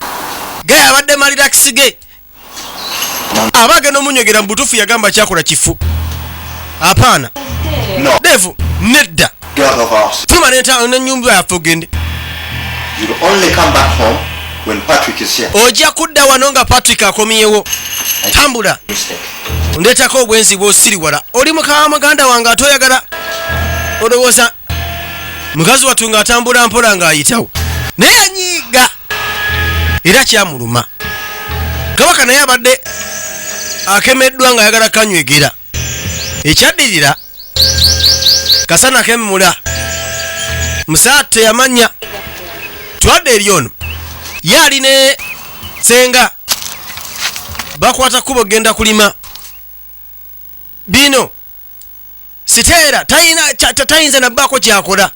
gayabadde maliraxi ge abagenda omunywegera mu butuufu yagamba kyakola kifu. Apaana Devu nedda tuma n'ennyumba yaffe ogende. Ojja kudda wano nga Patrick akomyewo. Tambula ndeetako obwenzi bw'osiri wala. Oli mukawa muganda wange atoyagala olowooza mukazi wattu ng'atambula mpola ng'ayitawo naye anyiiga era kyamuluma. Kabaka naye abadde akemeddwa ng'ayagala kanywegera. Ekyaddirira kasana kemmula musaatu teyamanya twadde eri ono ye ali ne senga bakwata kubo genda kulima bino siteera tayinza nabbaako kyakola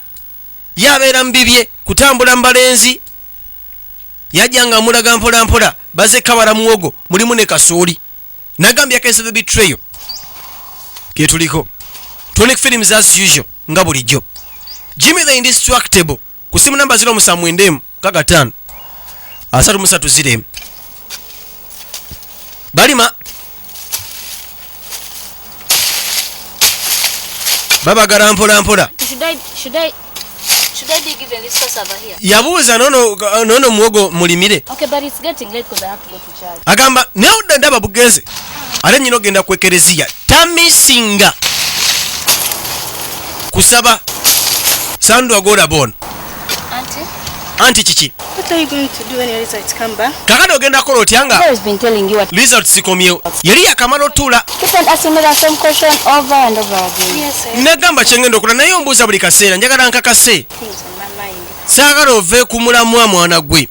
yabeera mubibye kutambula mbalenzi yajja nga mulaga mpola mpola baze kabala muwogo mulimu ne kasooli nagambye akese the betrayal ketuliko tonic films as usual nga bulijjo. Jimmy the Indestructible ku simu namba 0795 330 balima babagala mpola mpola. Should I dig even this cassava here? Yabuuza nono muwogo mulimire. Okay, but it's getting late because I have to go to church. Agamba neodda ndaba bugenze ate nyina ogenda ku ekereziya tamisinga kusaba Sandra Gola Bon. Auntie Chichi. What are you going to do when your results come back? Kakado ogenda kola otyanga. I've been telling you what Results zikomyewo. Yali yakamala otula. keep on asking me the same question over and over again. Yes, sir. Nagamba kyengenda okola naye ombuuza buli kaseera njagala nkakase. Things on my mind. Saagala ove ku mulamwa mwana gwe.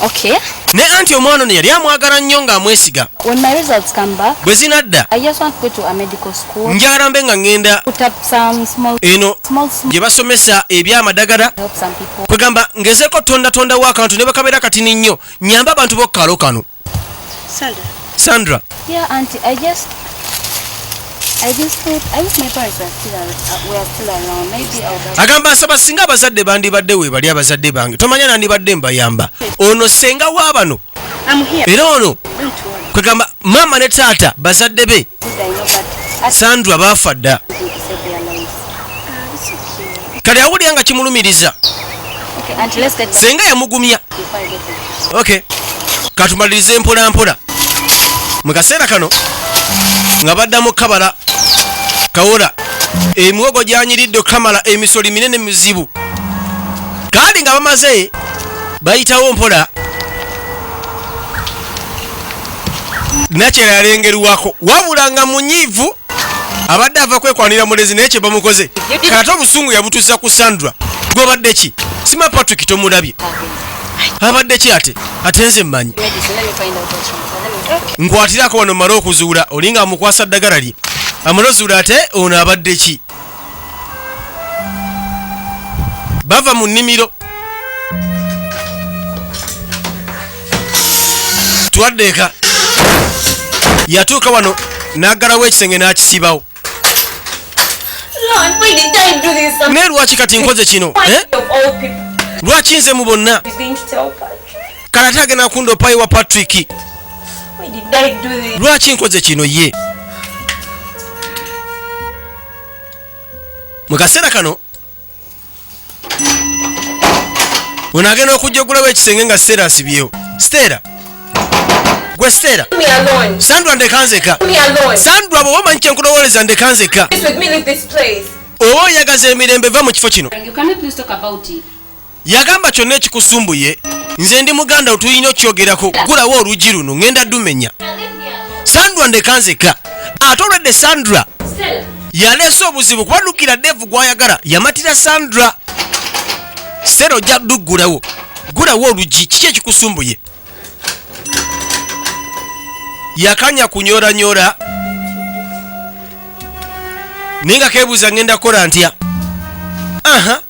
Okay. Ne anti omwana ono yali amwagala nnyo ng'amwesiga. When my results come back, Bwe zinadda I just want to go to a medical school. njagala mbe nga ŋŋenda Put up some small eno gye basomesa ebyamadagala help some people. kwegamba ngezeeko tondatondawo akantu ne bakabeera katini nnyo nyambe abantu bokkalo kano. Sandra. Yeah, auntie, I just thought I wish my parents were still around. Maybe I would have. Agamba nsaba singa abazadde bandibadde we bali abazadde bange tomanya nandibadde mbayamba ono senga waabano I'm here. era ono Don't worry. kwegamba mama ne taata bazadde be I know, but Sandra baafa dda I think save their lives. It's okay. kale awulira nga kimulumiriza Okay, auntie, let's get back senga yamugumya. before I get there. Okay, katumalirize mpola mpola mu kaseera kano nga baddamu kabala kawola emiwogo gyanyiridde kamala emisoli minene mizibu kaali nga bamaze bayitawo mpola nakyera yalengerwako wabula nga munyiivu abadde ava kwekwanira mulezi naye kye bamukoze kate obusungu yabutuusa ku Sandra gwobadde ki sima Patrick tomulabye abadde ki ate nze mmanyi Medicine, let me find out what's wrong. Let me. nkwatirako wano male okuzuula olinga amukwasa ddagala lye amale ozuula ate ono abadde ki bava mu nnimiro twadde eka yatuuka wano n'aggalawo ekisenge n'akisibawo. Lord, why did I do this? Naye lwaki kati nkoze kino Of all people, lwaki nze mu bonna you didn't tell Patrick. kale ate agenda kunda opayi wa Patrick Why did I do this? lwaki nkoze kino ye mu kaseera kano wena agenda okujjagulawo ekisenge nga Stella asibyewo. Stella gwe Stella Leave me alone. Sandra ndekanzeka Leave me alone. Sandra bwe omanyi kyenkulowooleza ndekanzeka Please with me leave this place. oba oyagaza emirembe va mu kifo kino. You can you please talk about it? Yagamba kyonna ekikusumbuye nze ndi muganda tulina okyogerako gulawo oluggi luno ŋŋenda dumenya. Sandra ndekanzeka ate olwedde Sandra Stella. yaleese obuzibu kubadukira Dave gwayagala yamatira Sandra. Stella ojja duggulawo gulawo oluggi kiki ekikusumbuye. Yakanya kunyoranyola naye nga keebuuza ŋŋenda kukola ntya. Aha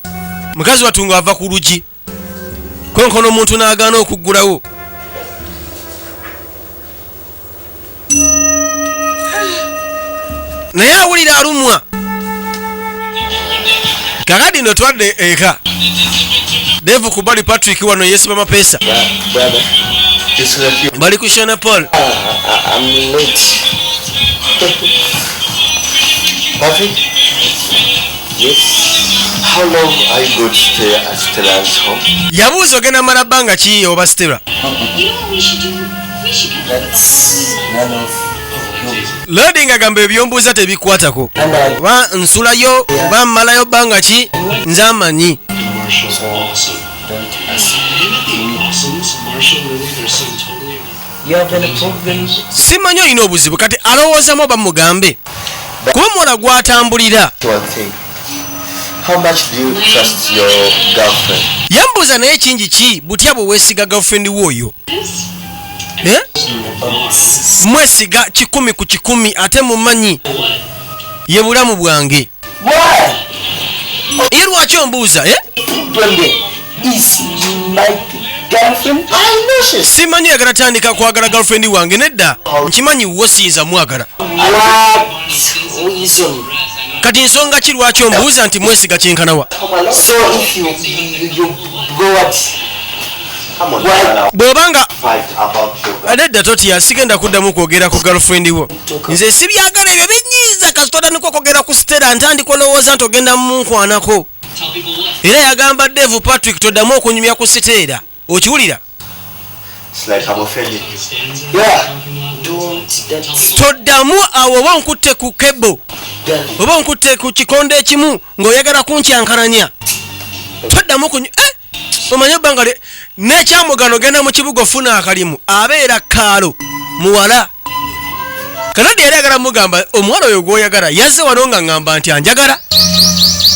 mukazi watunga ava ku luggi kwenkono omuntu n'agaana okuggulawo. Naye awulira alumwa kakadi ndo twadde eka Dave kubali Patrick wano yeesiba mapeesa Brother, this is a few. bali ku Shana Paul. I'm late. Patrick? Yes? How long are you going to stay at Stella's home? Yabuuza ogenda mala bbanga ki oba Stella? That's none of Loading agamba ebyombuuza tebikwatako ba nsulayo ba mmalayo bbanga ki nze amanyi. you have any problem? Simanyi olina obuzibu kati alowoozamu oba mugambe kuba muwala gw'atambulira. One thing. How much do you trust your girlfriend? Yambuuza naye kingi ki butya bwe weesiga girlfriend w'oyo mwesiga 100 ku 100 ate mumanyi ye bulamu bwange. Ye lwaki ombuuza Is my girlfriend? I know she. simanyi yagala tandika kwagala girlfriend wange nedda nkimanyi wo siyinza mwagala. What reason kati nsonga ki lwaki ombuuza nti mwesiga kyenkanawa? So if you go what? Bw'obanga nedda totya sigenda kuddamu kwogera ku girlfriend wo. Nze sibyagala ebyo binyiiza kasitoda niko kwogera ku Stella ntandika olowooza nti ogenda munkwanako. Era yagamba Dave Patrick toddamu okunyumya ku Stella. Okiwulira? Toddamu awo oba nkutte ku kebo oba nkutte ku kikonde ekimu ng'oyagala kunkyankalanya. Toddamu omanye ebbanga n'ekyamugano genda mu kibuga ofuna akalimu abeera kaalo muwala. Kanadi yali ayagala mugamba omuwala oyo gw'oyagala yazze wano nga ŋŋamba nti anjagala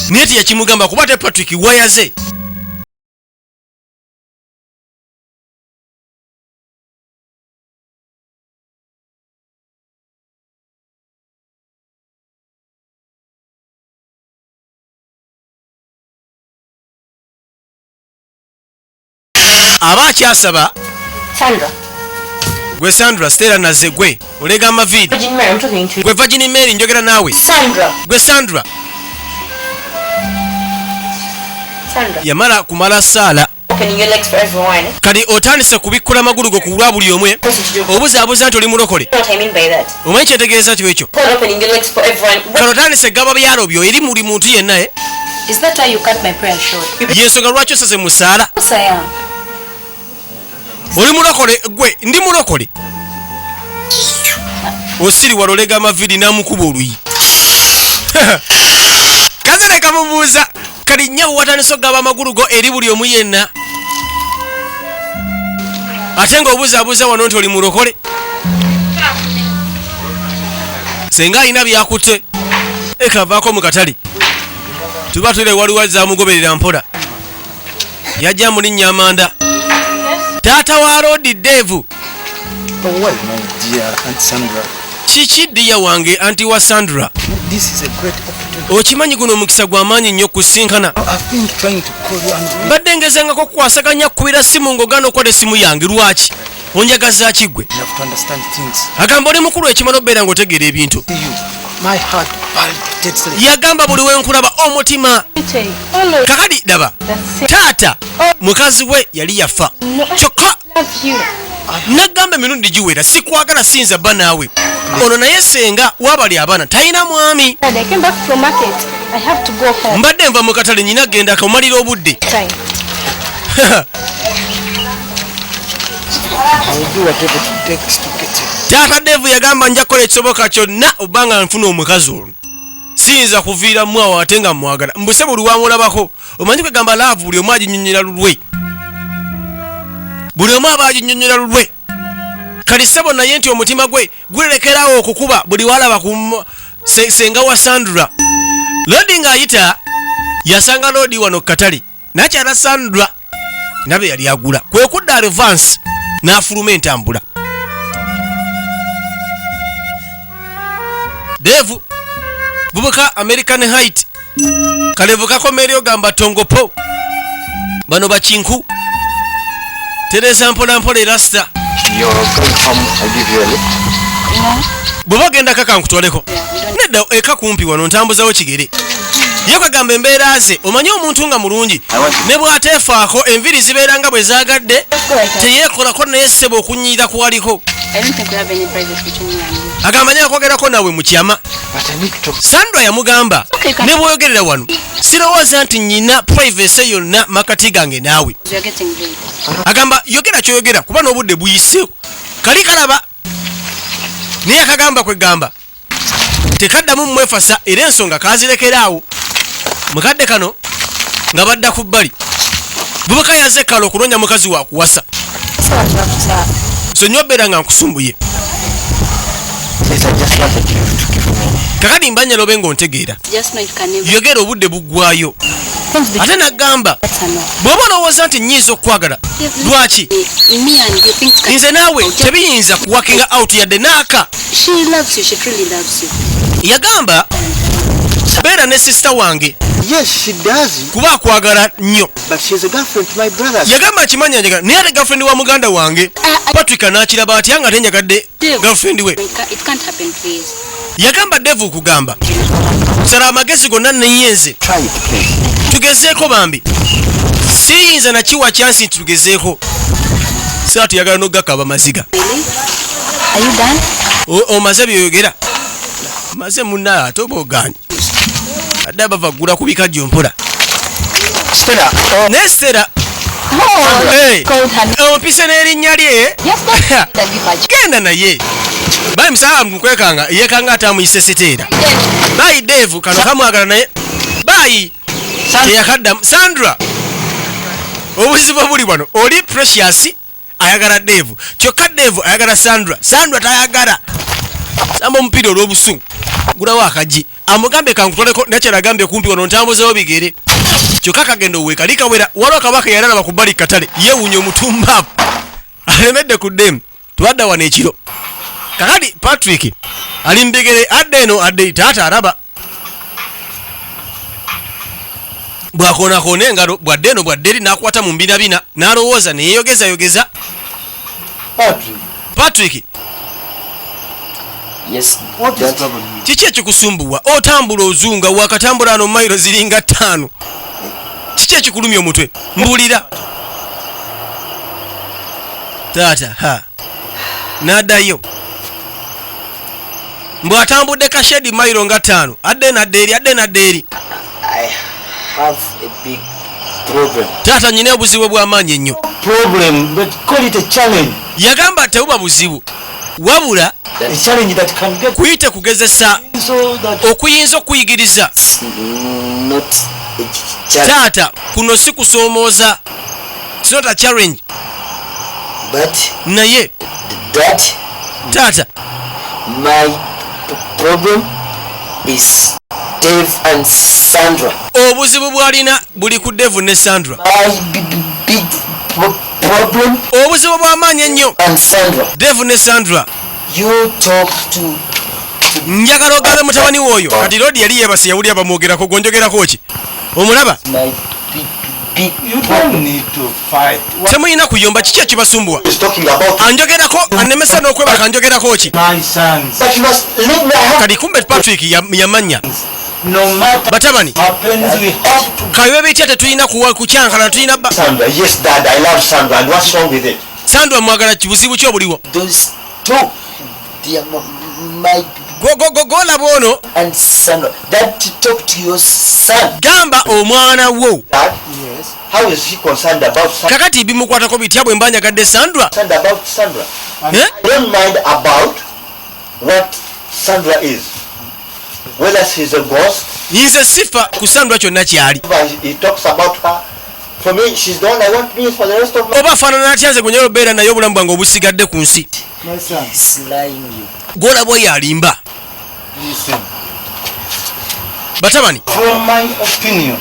naye tiyakimugamba kuba te Patrick wayaze. Aba akyasaba Sandra. gwe Sandra Stella nazze gwe olega amaviidi Virgin Mary, I'm talking to you. gwe Virgin Mary njogera naawe Sandra. gwe Sandra yamala kumala saala Opening your legs for everyone. kati otandise kubikkula amagulu go ku lwa buli omwe obuzaabuza nti oli mulokole. You know what I mean by that? Omanyi kyetegeeza kyekyo? Opening your legs for everyone. kati otandise gaba byalo byo eri muli muntu yenna Is that why you cut my prayer short? yensonga lwaki osase mu saala. Yes, I am. Oli mulokole gwe ndi mulokole. Osiri walolega amaviidi n'amukuba oluyi. Kaze leka mubuuza kali nnyawo watandise okugaba amagulu go eri buli omu yenna ate ng'obuzaabuza wano nti oli mulokole. Senga alina byakutte ekavaako mu katale tuba tule waliwo zaamugoberera mpola yajja mu linnya Amanda taata wa Rodi Dave. Kiki ddiya wange anti wa Sandra? Okimanyi guno omukisa gw'amaanyi nnyo kusinkana. Mbadde ngezengako kukwasaganya kubira simu ng'ogaana okwata essimu yange lwaki? Onjagaza ki gwe? Agamba oli mukulu ekimala obeera ng'otegeera ebintu. Yagamba buli wenkulaba omutima. Kakadi daba taata mukazi we yali yafa kyokka nagamba emirundi giwera sikwagala sinza bba naawe ono naye senga wabali abaana talina mwami. Mbadde nva mu katale nyina genda kamalira obudde. Taata Dave yagamba nja kukola ekisoboka kyonna obanga nfuna omukazi ono siyinza kuviira mwawo ate nga mwagala mbuse buli wamulabako. Omanyi kwegamba laavu buli omu aginyonyola lulwe, buli omu aba aginyonyola lulwe. Kati ssebo naye nti omutima gwe gulerekerawo okukuba buli walaba ku senga wa Sandra. Lodi ng'ayita yasanga Lodi wano katale nakyala Sandra nabe yali agula kwe kudda advance n'afuluma entambula. Dave bubuka American Height kalevu kakomeryo gamba tongopo bano bachinku tereza mpola mpola rasta bwoba genda kaka nkutwaleko nedda eka kumpi wano ntambuzawo kigere ye kagamba embeera ze omanyi omuntu nga mulungi ne bw'ateefaako enviri zibeera nga bwe zaagadde teyeekolako naye ssebo okunyiira kuwaliko. Agamba nyo akwogerako nawe mu kyama. Sandra yamugamba ne bw'oyogerera wano sirowooza nti nnyina privacy yonna makati gange naawe. Agamba yogera kyoyogera kuba n'obudde buyiseeko kali kalaba naye akagamba kwegamba tekaddamu mmwefasa era ensonga kazirekeraawo. Mukadde kano nga badda ku bbali bubuka yazze kalo okunoonya mukazi wa kuwasa so nnyo obeera nga nkusumbuye kakadi mbanya lobe ng'ontegeera yogera obudde buggwayo. Ate nagamba bw'oba olowooza nti nnyinza okukwagala lwaki nze naawe tebiyinza kuwakinga out yadde naaka. Yagamba beera ne sister wange. Yes, she does. Kuba akwagala nnyo. But she's a girlfriend to my brother. Yagamba akimanya njagala naye ate girlfriend wa muganda wange. Patrick n'akiraba atya nga tenjagadde girlfriend we. It can't happen, please. Yagamba Devu kugamba. Sala amagezi gonna neyenze. Try it, please. Tugezeeko bambi. Siyinza na kiwa chansi tugezeeko. Saa tuyagala n'ogakaba maziga. Really? Are you done? Omaze byoyogera. Maze munna ate oba oganye. Adde abava ggula kubika jompola. Stella. Ne Stella. Ompise n'erinnya lye. Genda naye. Bayi musala mukwekanga yekanga atamuyise Sitera. Bayi Devu kano kamwagala naye. Bayi teyakaddamu. Sandra. Obuzibu buli wano. Oli Precious ayagala Devu. Kyokka Devu ayagala Sandra. Sandra tayagala. Samba omupiira olw'obusungu. Gulawo akaji. Amugambe kankutoleko nakyala agambye kumpi wano ntambuzeewo bigere. Kyokka kagenda oweka likawera waliwo kabaka yalaba ku bbali katale yeewunya omutumba alemedde ku ddemu twadda wano ekiro. Kakati Patrick ali mbigere adde eno adde taata araba bwakoonakona engalo bwadde eno bwadde eri n'akwata mu mbinabina n'alowooza neyeeyogeza. Patrick. Yes, what is trouble? Kiki ekikusumbuwa? Otambula ozunga wakatambula ano mayiro ziringa 5. Kiki ekikulumya omutwe? Mbulira. Taata n'addayo. Mbw atambudde kashedi mayiro nga 5. Adde nadde eri. I have a big problem. Taata nyina obuzibu bw'amaanyi ennyo. Problem, but call it a challenge. Yagamba tebuba buzibu. Wabula A challenge that can get kuyite kugezesa so that okuyinza okuyigiriza. Not a challenge. Taata kuno si kusoomooza. It's not a challenge. But Naye that taata my problem is Dave and Sandra. obuzibu bw'alina buli ku Devu ne Sandra. My big problem Obuzibu bw'amaanyi ennyo and Sandra. Devu ne Sandra. You talk to Njagala ogambe mutabani w'oyo kati Lodi yali yeebase yawulira bamwogerako gonjogerako ki omulaba. my big you don't need to fight. Temuyina kuyomba kiki ekibasumbuwa. He's talking about Anjogerako anemesa n'okwebaka anjogerako ki. My sons, but you must let me have Kati kumbe Patrick yamanya. no matter Batabani what happens, we have to. kabibe bitya tetulina kucyankana tetulina Sandra. Yes, Dad, I love Sandra. And what's wrong with it? Sandra mwagala kibuzibu ki obuliwo. those two. They are my Golaba ono and Sandra. That to talk to your son. gamba omwana wo. Dad? Yes. How is he concerned about Sandra? Kakati bimukwatako bitya bwe mba njagadde Sandra. Concerned about Sandra. Eh? I don't mind about what Sandra is. Whether she's a ghost, Nze sifa ku Sandra kyonna kyali. he talks about her. For me, she's the one I want me for the rest of my Oba afaanana atya nze gwe obeera naye obulamu bwange obusigadde ku nsi. My son, He's lying you. Golaba oyo alimba. listen. Batabani From my opinion,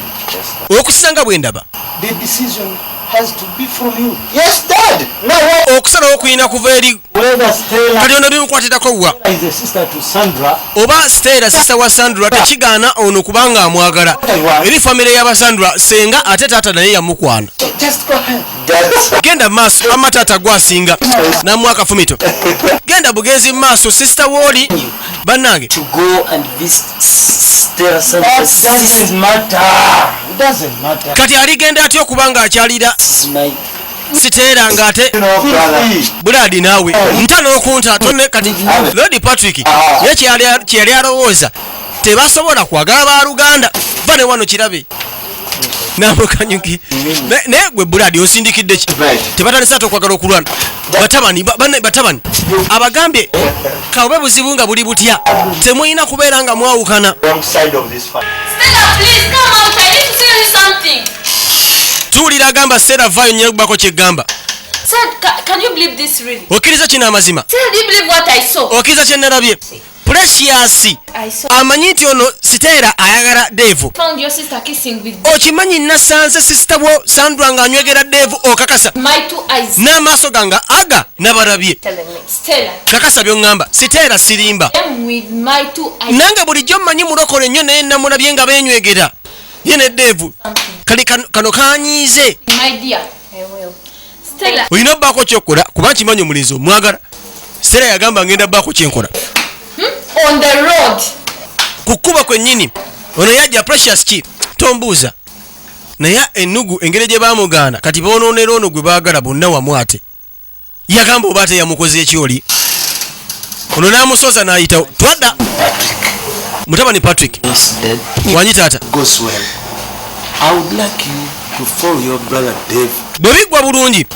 okusanga bwe ndaba the decision has to be from you. Yes, Dad. Now what? okusalawo kuyina kuva eri Whether Stella katonda bimukwatitako wa is a sister to Sandra, oba Stella sisa wa Sandra tekigaana ono kubanga amwagala eri famire y'abasandra senga ate taata naye yamukwana. just go ahead. Dad. Genda maaso ama taata gwasinga namwaka fumito. Genda bugenzi maaso sister woli bannange. To go and visit Stella Sandra. That doesn't matter. It doesn't matter. Kati aligenda atya okubanga akyalira Is my Sitera ng'ate You know, brother. Buladi naawe nta n'okunta tonne kati Lodi Patrick ye kyeyali alowooza tebasobola kwagala baluganda ba ne wano kirabe namukanyuki naye gwe Buladi osindikidde ki tebatandisa okwagala okulwana. Batabani abagambye kawe buzibu nga buli butya temuyina kubeera nga mwawukana. Wrong side of this fight. Stella, please come out. I need to tell you something. Tuwulira agamba Stella vaayo nnyo okubako kyegamba. Said, can you believe this really? Okkiriza kino amazima. Stella, do you believe what I saw? Okkiriza kye nalabye. Precious amanyi nti ono Sitera ayagala Dave. Found your sister kissing with Okimanyi nasanze sister wo Sandra ng'anywegera Dave okakasa. my 2 eyes. N'amaaso ganga aga nabalabye. Stella. Kakasa by'oŋŋamba Sitera sirimba. I'm with my 2 eyes. Nange bulijjo mmanyi mulokole nnyo naye namulabye nga beenywegera. Ye ne Dave. Kali kano kanyiize. My dear. I will. Stella. Olina obbaako kyokkola kuba nkimanyi omulenzi omwagala. Stella yagamba ngenda bbaako kyenkola. On the road. Kukuba kwennyini ono yajja Precious ki tombuuza naye ennugu engeri gye baamugaana kati boonoonera ono gwe baagala bonna wamu ate yagamba oba ate yamukoze ekyoli ono n'amusoza n'ayitawo twadda mutabani Patrick wanyi taata bwe biggwa bulungi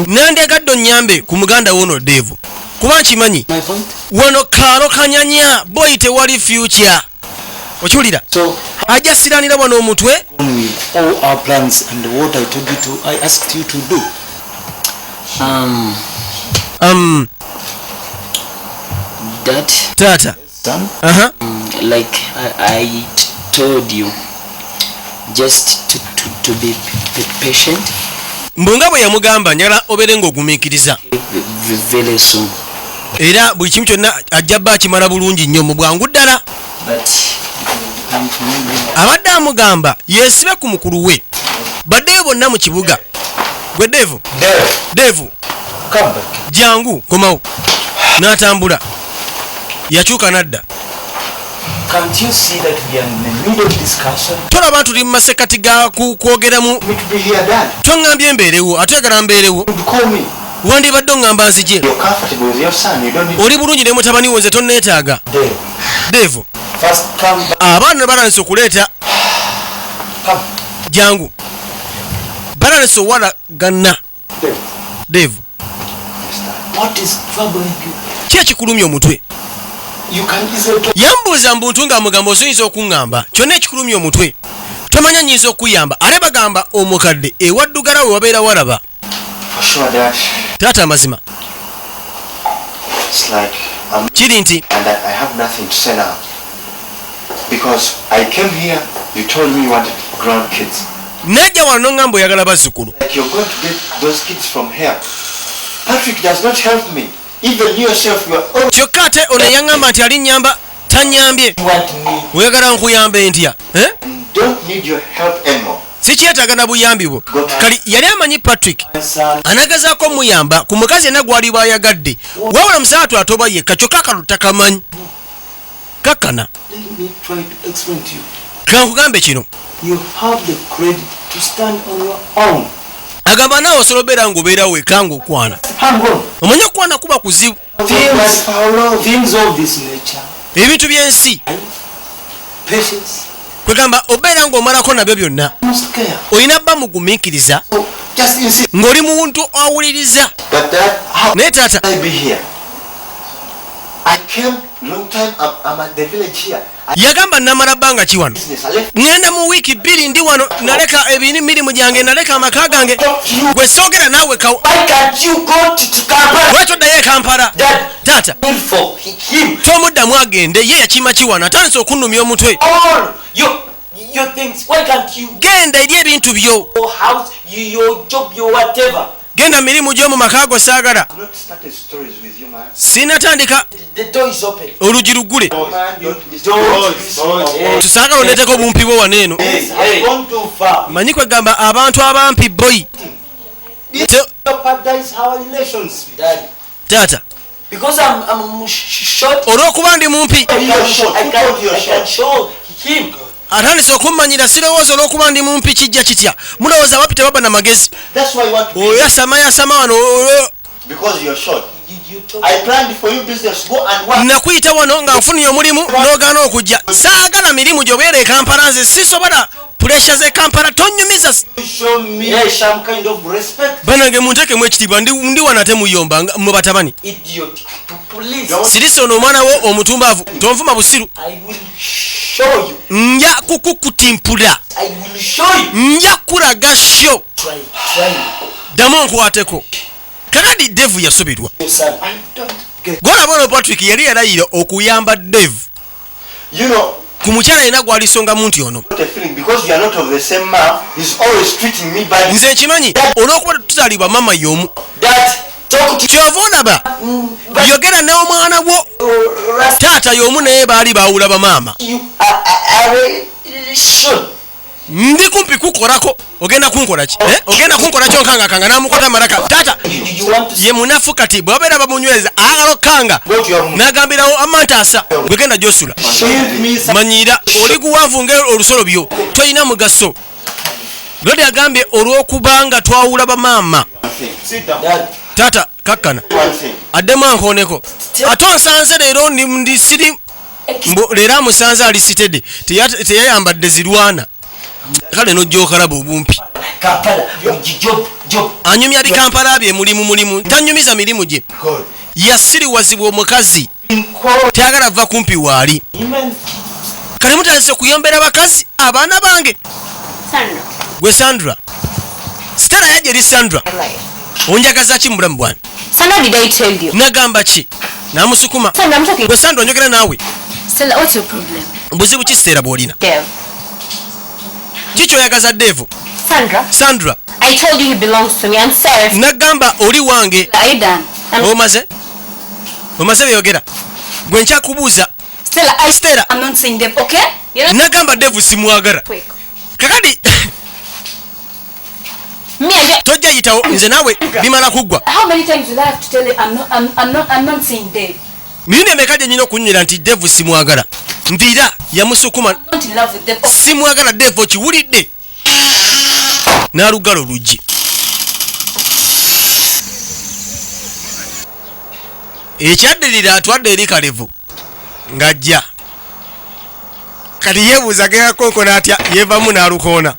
nandegadde onnyambe ku muganda w'ono Dave kuba nkimanyi wano kaalo kanyanya boyi tewali future okiwulira ajja siranira wano omutwe Dad, taata like I told you, just to be patient. mbunga bwe yamugamba njagala obeere ng'ogumiikiriza Very soon. era buli kimu kyonna ajja bba akimala bulungi nnyo mu bwangu ddala abadde amugamba yeesibe ku mukulu we baddeyo bonna mu kibuga gwe Dave jangu komawo n'atambula yakyuka n'adda tolaba tuli mu masekati ga kwogeramu toŋŋambye mbeerewo ate oyagala mbeerewo wandibadde oŋŋamba nzije oli bulungi ne mutabani wo nze tonneetaaga Dave abaana balanse okuleeta jangu balanse owalagana Dave ki ekikulumya omutwe yambuuza mbuntu ng'amugamba osoyinza okuŋŋamba kyonna ekikulumya omutwe tomanya nnyinza okuyamba ate bagamba omukadde ewaddugala we wabeera walaba taata amazima kiri nti najja wano noŋŋamba oyagala bazzukulu kyokka ate ono yaŋŋamba nti alinnyamba tannyambye oyagala nkuyambe ntya sikyetaaga na buyambi bwo kali yali amanyi Patrick anagezaako muyamba ku mukazi yenna gwali baayagadde wabula musaatu atoba yekka kyokka akalulu takamanyi kakkana kankugambe kino agamba naawe osobola obeera ng'obeera weka ng'okwana omanyi okwana kuba kuzibu ebintu by'ensi kwegamba obeera ng'omalako nabyo byonna olina bba mugumiikiriza ng'oli muntu awuliriza naye taata yagamba namala bbanga ki wano ŋŋenda mu wiiki 2 ndi wano naleka emirimu gyange naleka amaka gange gwe soogera naawe wetoddayo e Kampala taata tomuddamu agende ye yakima ki wano atandise okunnumya omutwe genda eri ebintu byo genda mirimu gy'omu maka go saagala sinatandika olugi luggule tusaagala ondeeteko obumpi bwo wano eno manyi kwegamba abantu abampi boyi taata olw'okuba ndi mumpi atandise okummanyira sirowooza olw'okuba ndi mumpi kijja kitya mulowooza abapi tebaba na magezi oyasama wano nakuyita wano nga nfunye omulimu n'ogaana okujja saagala mirimu gy'obeera e Kampala nze sisobola puresha z'e Kampala tonyumiza banange muntekemu ekitiibwa ndi wano ate muyomba mu batabani sirisi ono omwana wo omutumbaavu tonvuma busiru nja kukukutimpula nja kulaga sho ddamu nkwateko kakati Dave yasoberwa Your son, I don't get. gwolabona Patrick yali yalayira okuyamba Dave You know, ku mukyala yena gwalisongamu nti ono what a feeling because you are not of the same mom. He's always treating me bad. nze nkimanyi olw'okuba tutaliibwa mama y'omu Dad, talk to kyova olaba yogera n'omwana wo taata y'omu naye baali baawula bamaama you. I really should. ndi kumpi kukolako ogenda kunkola ki ogenda kunkola kyonkangakanga n'amukwata maraka taata You want to ye munafu kati bw'abeera bamunyweza ayagala okkanga go to your room? n'agambirawo amantaasa gwegenda gyosula Give me some. manyiira oli guwanvu ng'olusolo byo toyina mugaso lodi agambye olw'okubanga twawula bamaama Sit down. Dad, taata kakkana one thing. addemu ankooneko ate onsanze leero ndi siri leero amusanze alisitedde teyayambadde zirwana kale nojja okalaba obumpi Kampala, job. anyumya bikampala bye mulimu tanyumiza mirimu gye God. yasiriwazibwa omukazi In quote. tayagala va kumpi waali Amen. kale mutandise kuyombera bakazi abaana bange Sandra. gwe Sandra Stella yajja eri Sandra onjagaza ki mu bulamu bwange Sandra, did I tell you? nagamba ki n'amusukuma Sandra, I'm talking. gwe Sandra njogera naawe Stella, what's your problem? buzibu ki Stella bw'olina Dev. kikyoyagaza Devu Sandra I told you he belongs to me. I'm safe. nagamba oli wange Are you done? omaze byogera gwe nkyakubuuza Stella, I'm not saying Dev, okay? You're not nagamba Devu simwagala quick. kakati Me, I get. tojja yitawo nze naawe bimala kuggwa How many times will I have to tell you I'm not saying Dev? mirundi emeka gye nyina okunnyira nti Devu simwagala nviira yamusukuma I'm not in love with Dev. Okay. simwagala Devu okiwulidde n'alugala oluggi ekyaddirira atwadde eri Kalevu ng'ajja kati yeebuuza geyakonkona atya yeevamu n'alukoona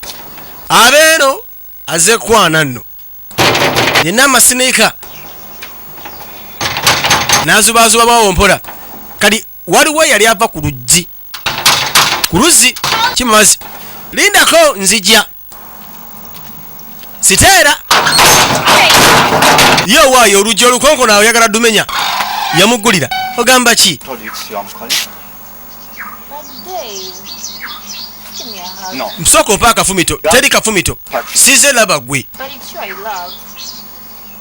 abeeno aze kwana nno yenna amasinika n'azubaazuba bawompola kati waliwo yali ava ku luggi ku luzzi kimazi lindako nzija siteera ye waayo oluggi olukonko naawe oyagala dumenya yamuggulira ogamba ki No. nsooka ompa akafumito teri kafumito size laba gwe But it's you I love.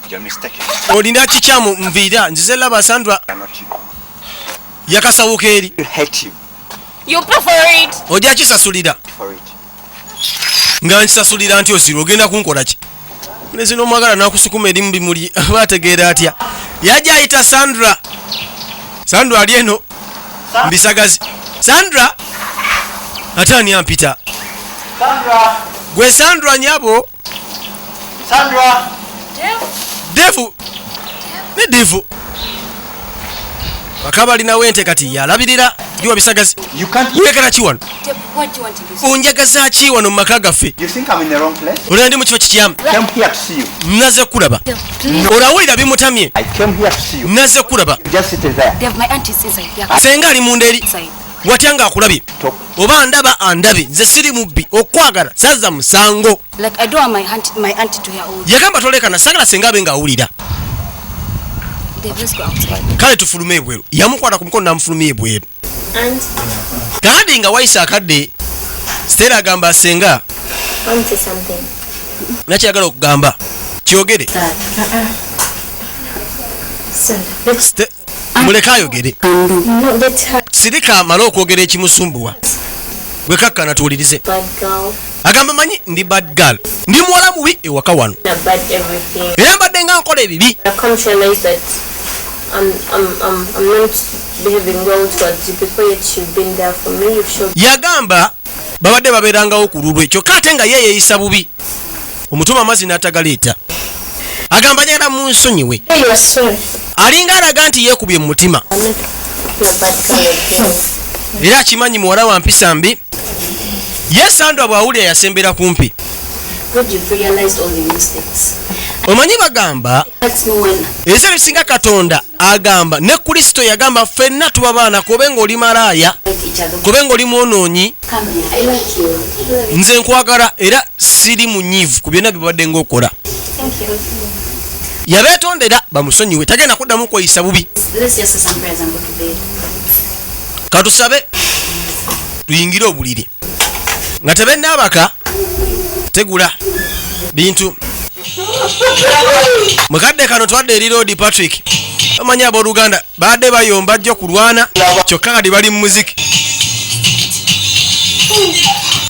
You're mistaken. olina kikyamu nviira nzize laba Sandra I'm not you. yakasawuka eri I hate you You pay for it. ojja kisasulira for it. nga nkisasulira nti ozira ogenda kunkola ki ne zino omwagala nakusukuma erimu bimuli bategeera atya yajja ayita Sandra ali eno mbisagazi Sandra ate ani ampita Sandra. gwe Sandra nyabo Sandra. Devu ne Devu bakabalinawo ente kati yalabirira ndiwa bisagazi You can't. oyagala ki wano Dev, what do you want to do? onjagaza ki wano mu maka gaffe You think I'm in the wrong place? olina ndi mu kifo kikyamu I came here to see you. naze kulaba Dev, please. olawulira bimutamye I came here to see you. naze kulaba You just sit there. Dev, my aunt is inside. Yeah, senga ali munda eri inside. watya ng'akulabye Talk. oba andaba andabe nze siri mubbi okwagala saza musango Like I don't want my auntie to hear all. yagamba tolekana sagala senga abe ng'awulira Dev, let's go outside. kale tufulume ebweru yamukwata ku mukono n'amufulumya ebweru And kakati nga wayisa akadde Stella agamba senga auntie something. nakyagala okugamba kyogere Let's muleke ayogere not let her sirika amale okwogera ekimusumbuwa gwe kakkana tuwulirize bad girl. agamba manyi ndi bad girl ndi muwala mubi ewaka wano Bad everything. era mbadde nga nkola ebibi I come to realize that I'm not behaving well towards you. Before yet you've been there for me. You've showed yagamba babadde babeerangawo ku lulwe kyokka ate nga ye yeeyisa bubi omutuma amazzi n'atagaleeta agamba nyagala mu nsonyiwe Hey, you are sorry. alinga alaga nti yeekubye mu mutima I'm not a bad girl again. era akimanyi muwala wa mpisa mbi ye Sandra bw'awulira yasembera kumpi God, you've realized all your mistakes. omanyi bagamba That's no one. ebiseera ebisinga Katonda agamba ne Kristo yagamba ffenna tuba baana kobe ng'oli malaaya Like each other. kobe ng'oli mwonoonyi Come here. I like you. nze nkwagala era siri munyiivu ku byonna bye babadde ng'okola Thank you. yabeetondera bamusonyiwe tagenda kuddamu kweyisa bubi. Katusabe tuyingire obuliri nga tebennaabaka tegula bintu. Mukadde kano twadde eri Lord Patrick omanya abooluganda baadde bayomba jjo kulwana kyokka kati bali mu muziki.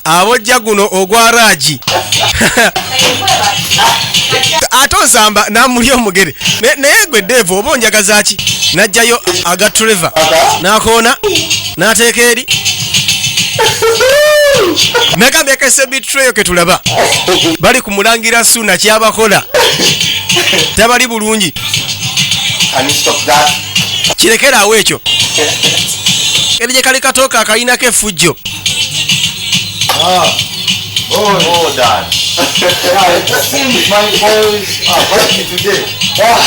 Abojja guno ogwa Raji ate ozamba namuli omugere naye gwe Dave oba onjagaza ki? Najjayo aga Trevor nakoona n'ateeka eri nagambye kese Betrayal ke tulaba bali kumulangira Suna kyabakola tabali bulungi. Kirekerawo ekyo eri gye kali katooka akalinako effujjo.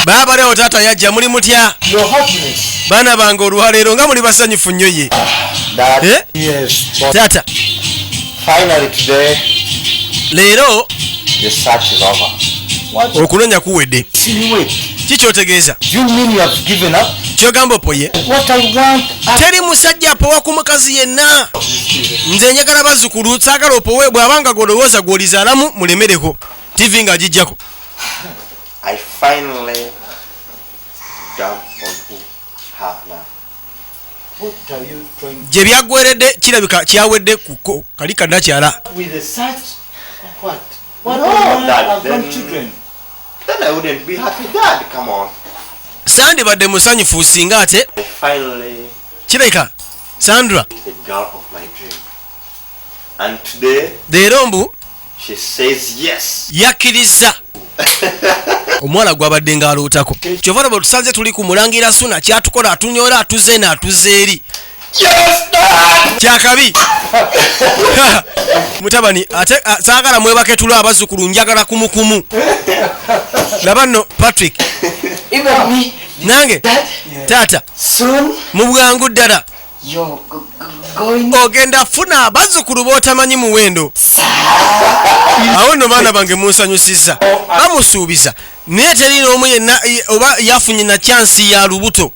Baba leo tata yajja muli mutya? Baana bange olwaleero nga muli basanyufu nnyo ye. Tata leero okunoonya kuwedde. Kikyotegeeza kyogamba opoye teri musajja apowa ku mukazi yenna. Nze njagala bazzukulu saagala opowe bw'abanga golowooza gw'olizaalamu mulemereko TV nga agijjako. Gye byaggweredde kirabika kyawedde kuko kali kannakyala. Sandibadde musanyufu singa ate kirabika Sandra leero mbu yakkiriza omwana gwabadde ng'alootako. Kyova laba tusanze tuli ku mulangira Suna kyatukola atunyola atuze n'atuze eri kyakabi. Mutabani ate saagala mwebake tulo abazzukulu njagala kumukumu. Laba nno Patrick nange taata mu bwangu ddala ogenda funa abazzukulu b'otamanyi muwendo. Awo nno baana bange munsanyusiza bamusuubiza naye teri n'omu yenna oba yafunye na chansi ya lubuto.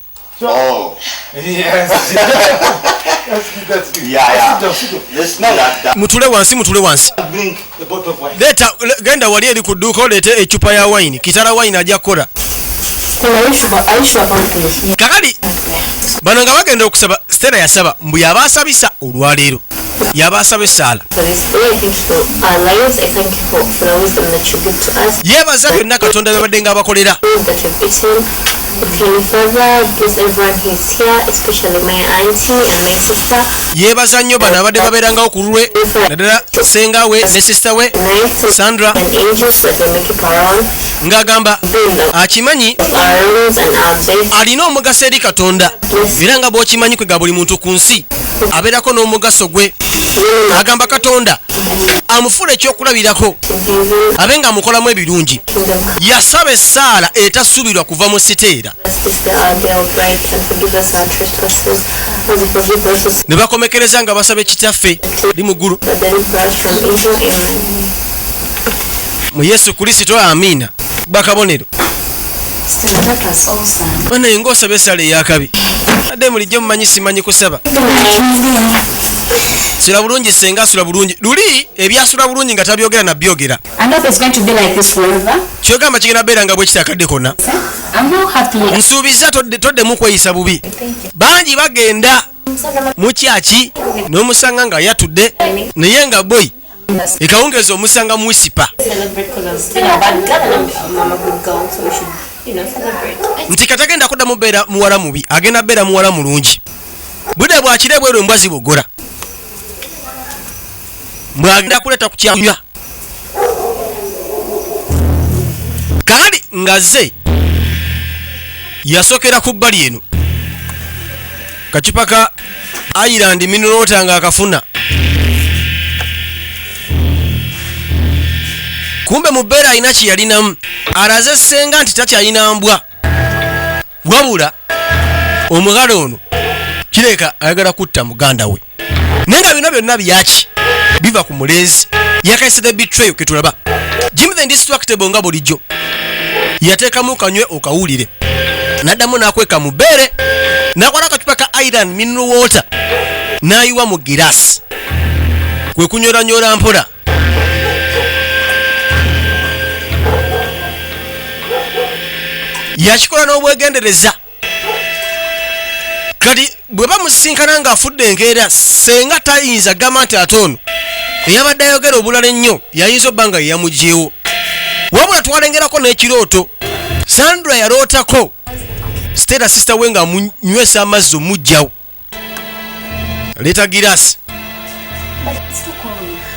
Mutule wansi leta genda wali eri ku dduuka oleete ecupa ya wayini kitala wayini ajja kukola. Kakali bano nga bagenda okusaba Stella yasaba mbu yabaasabisa olwaleero yabaasaba essaala. Yeebaza byonna Katonda byabadde nga abakolera. Yeebaza nnyo bano abadde babeerangawo ku lulwe naddala senga we ne sisita we Sandra ng'agamba akimanyi alina omugaso eri Katonda era nga bw'okimanyi kwega buli muntu ku nsi abeerako n'omugaso gwe. Agamba Katonda amufuula ekyokulabirako abe nga amukolamu ebirungi. Yasaba essaala etasuubirwa kuva mu siteera ne bakomekereza nga basaba ekitaffe li mu ggulu mu Yesu Kristo. Amiina bakabonero naye ng'osaba essaala ey'akabi adde mulijjo mumanyi simanyi kusaba. Sula bulungi senga sula bulungi luli ebyasula bulungi nga tabyogera na byogera. Kyogamba kigenda beera nga bwe kitakadde konna. Nsuubiza toddemu kweyisa bubi. Bangi bagenda mu kyaki n'omusanga nga yatudde naye nga boy ekawungeeza omusanga mu wisipa nti katagenda kuddamu beera muwala mubi agenda beera muwala mulungi. Budde bwakire bweru embwa zibogora mwagenda kuleeta ku kyanywa kaali nga ze yasookera ku bbali eno kacupa ka Island minerota nga akafuna. Kumbe mu bbeera alina kye yalinamu alaze senga nti takyalina mbwa wabula omugalo ono kireka ayagala kutta muganda we naye nga bino byonna byaki biva ku mulenzi yakayise the Betrayal ke tulaba. Jimmy the Indestructible nga bulijjo yateekamu kanywe okawulire n'addamu n'akweka mu bbeere n'akola akacupa ka iron mineral water n'ayiwa mu giraasi kwe kunyoranyola mpola yakikola n'obwegendereza kati bwe bamusinkana ng'afudde enkeera senga tayinza gamba nti ate ono eyabadde ayogera obulala ennyo yayinza obba nga yeyamugyewo wabula twalengerako n'ekirooto Sandra yalootako Stella sister we nga munywesa amazzi omugjawo leeta giraasi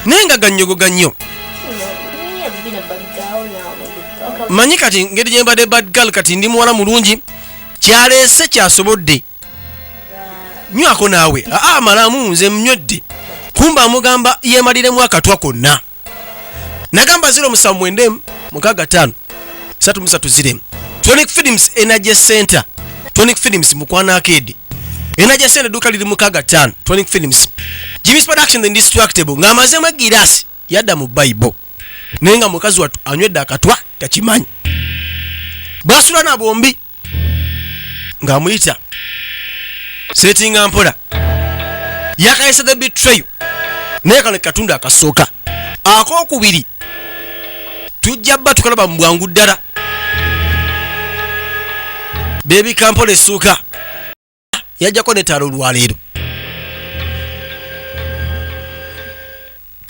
naye nga ganyogoga nnyo manyi kati ngeri gye mbadde bad girl kati ndi muwala mulungi kyaleese kyasobodde nywako naawe malamu nze mnywedde kumba amugamba yeemaliremu akatwa konna nagamba 07965 330 Tonic Films Energy Center Tonic Films mukwana akedi Energy Center duka liri mukaga 5 Tonic Films Jimmy's Production the Indestructible ng'amazemu egiraasi yadda mu Bible nenga mukazi watu anywedde akatwa takimanyi basula na bombi ng'amuyita settinga mpola yakayisa the betrayal naye kano katunda akasooka akokubiri tujja bba tukalaba mu bwangu ddala Baby Kampola essuuka yajjako n'ettaala olwaleero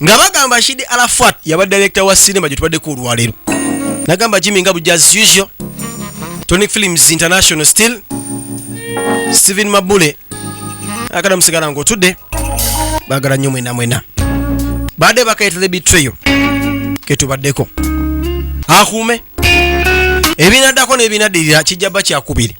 nga bagamba Shidi Arafat yabadde director wa cinema gye tubaddeko olwaleero nagamba Jimmy nga bujja as usual Tonic Films International still Steven Mabule akada musigala ng'otudde baagala nnyo mwena badde bakayita the betrayal ketubaddeko akuume ebinaddako n'ebinaddirira kijja bba kyakubiri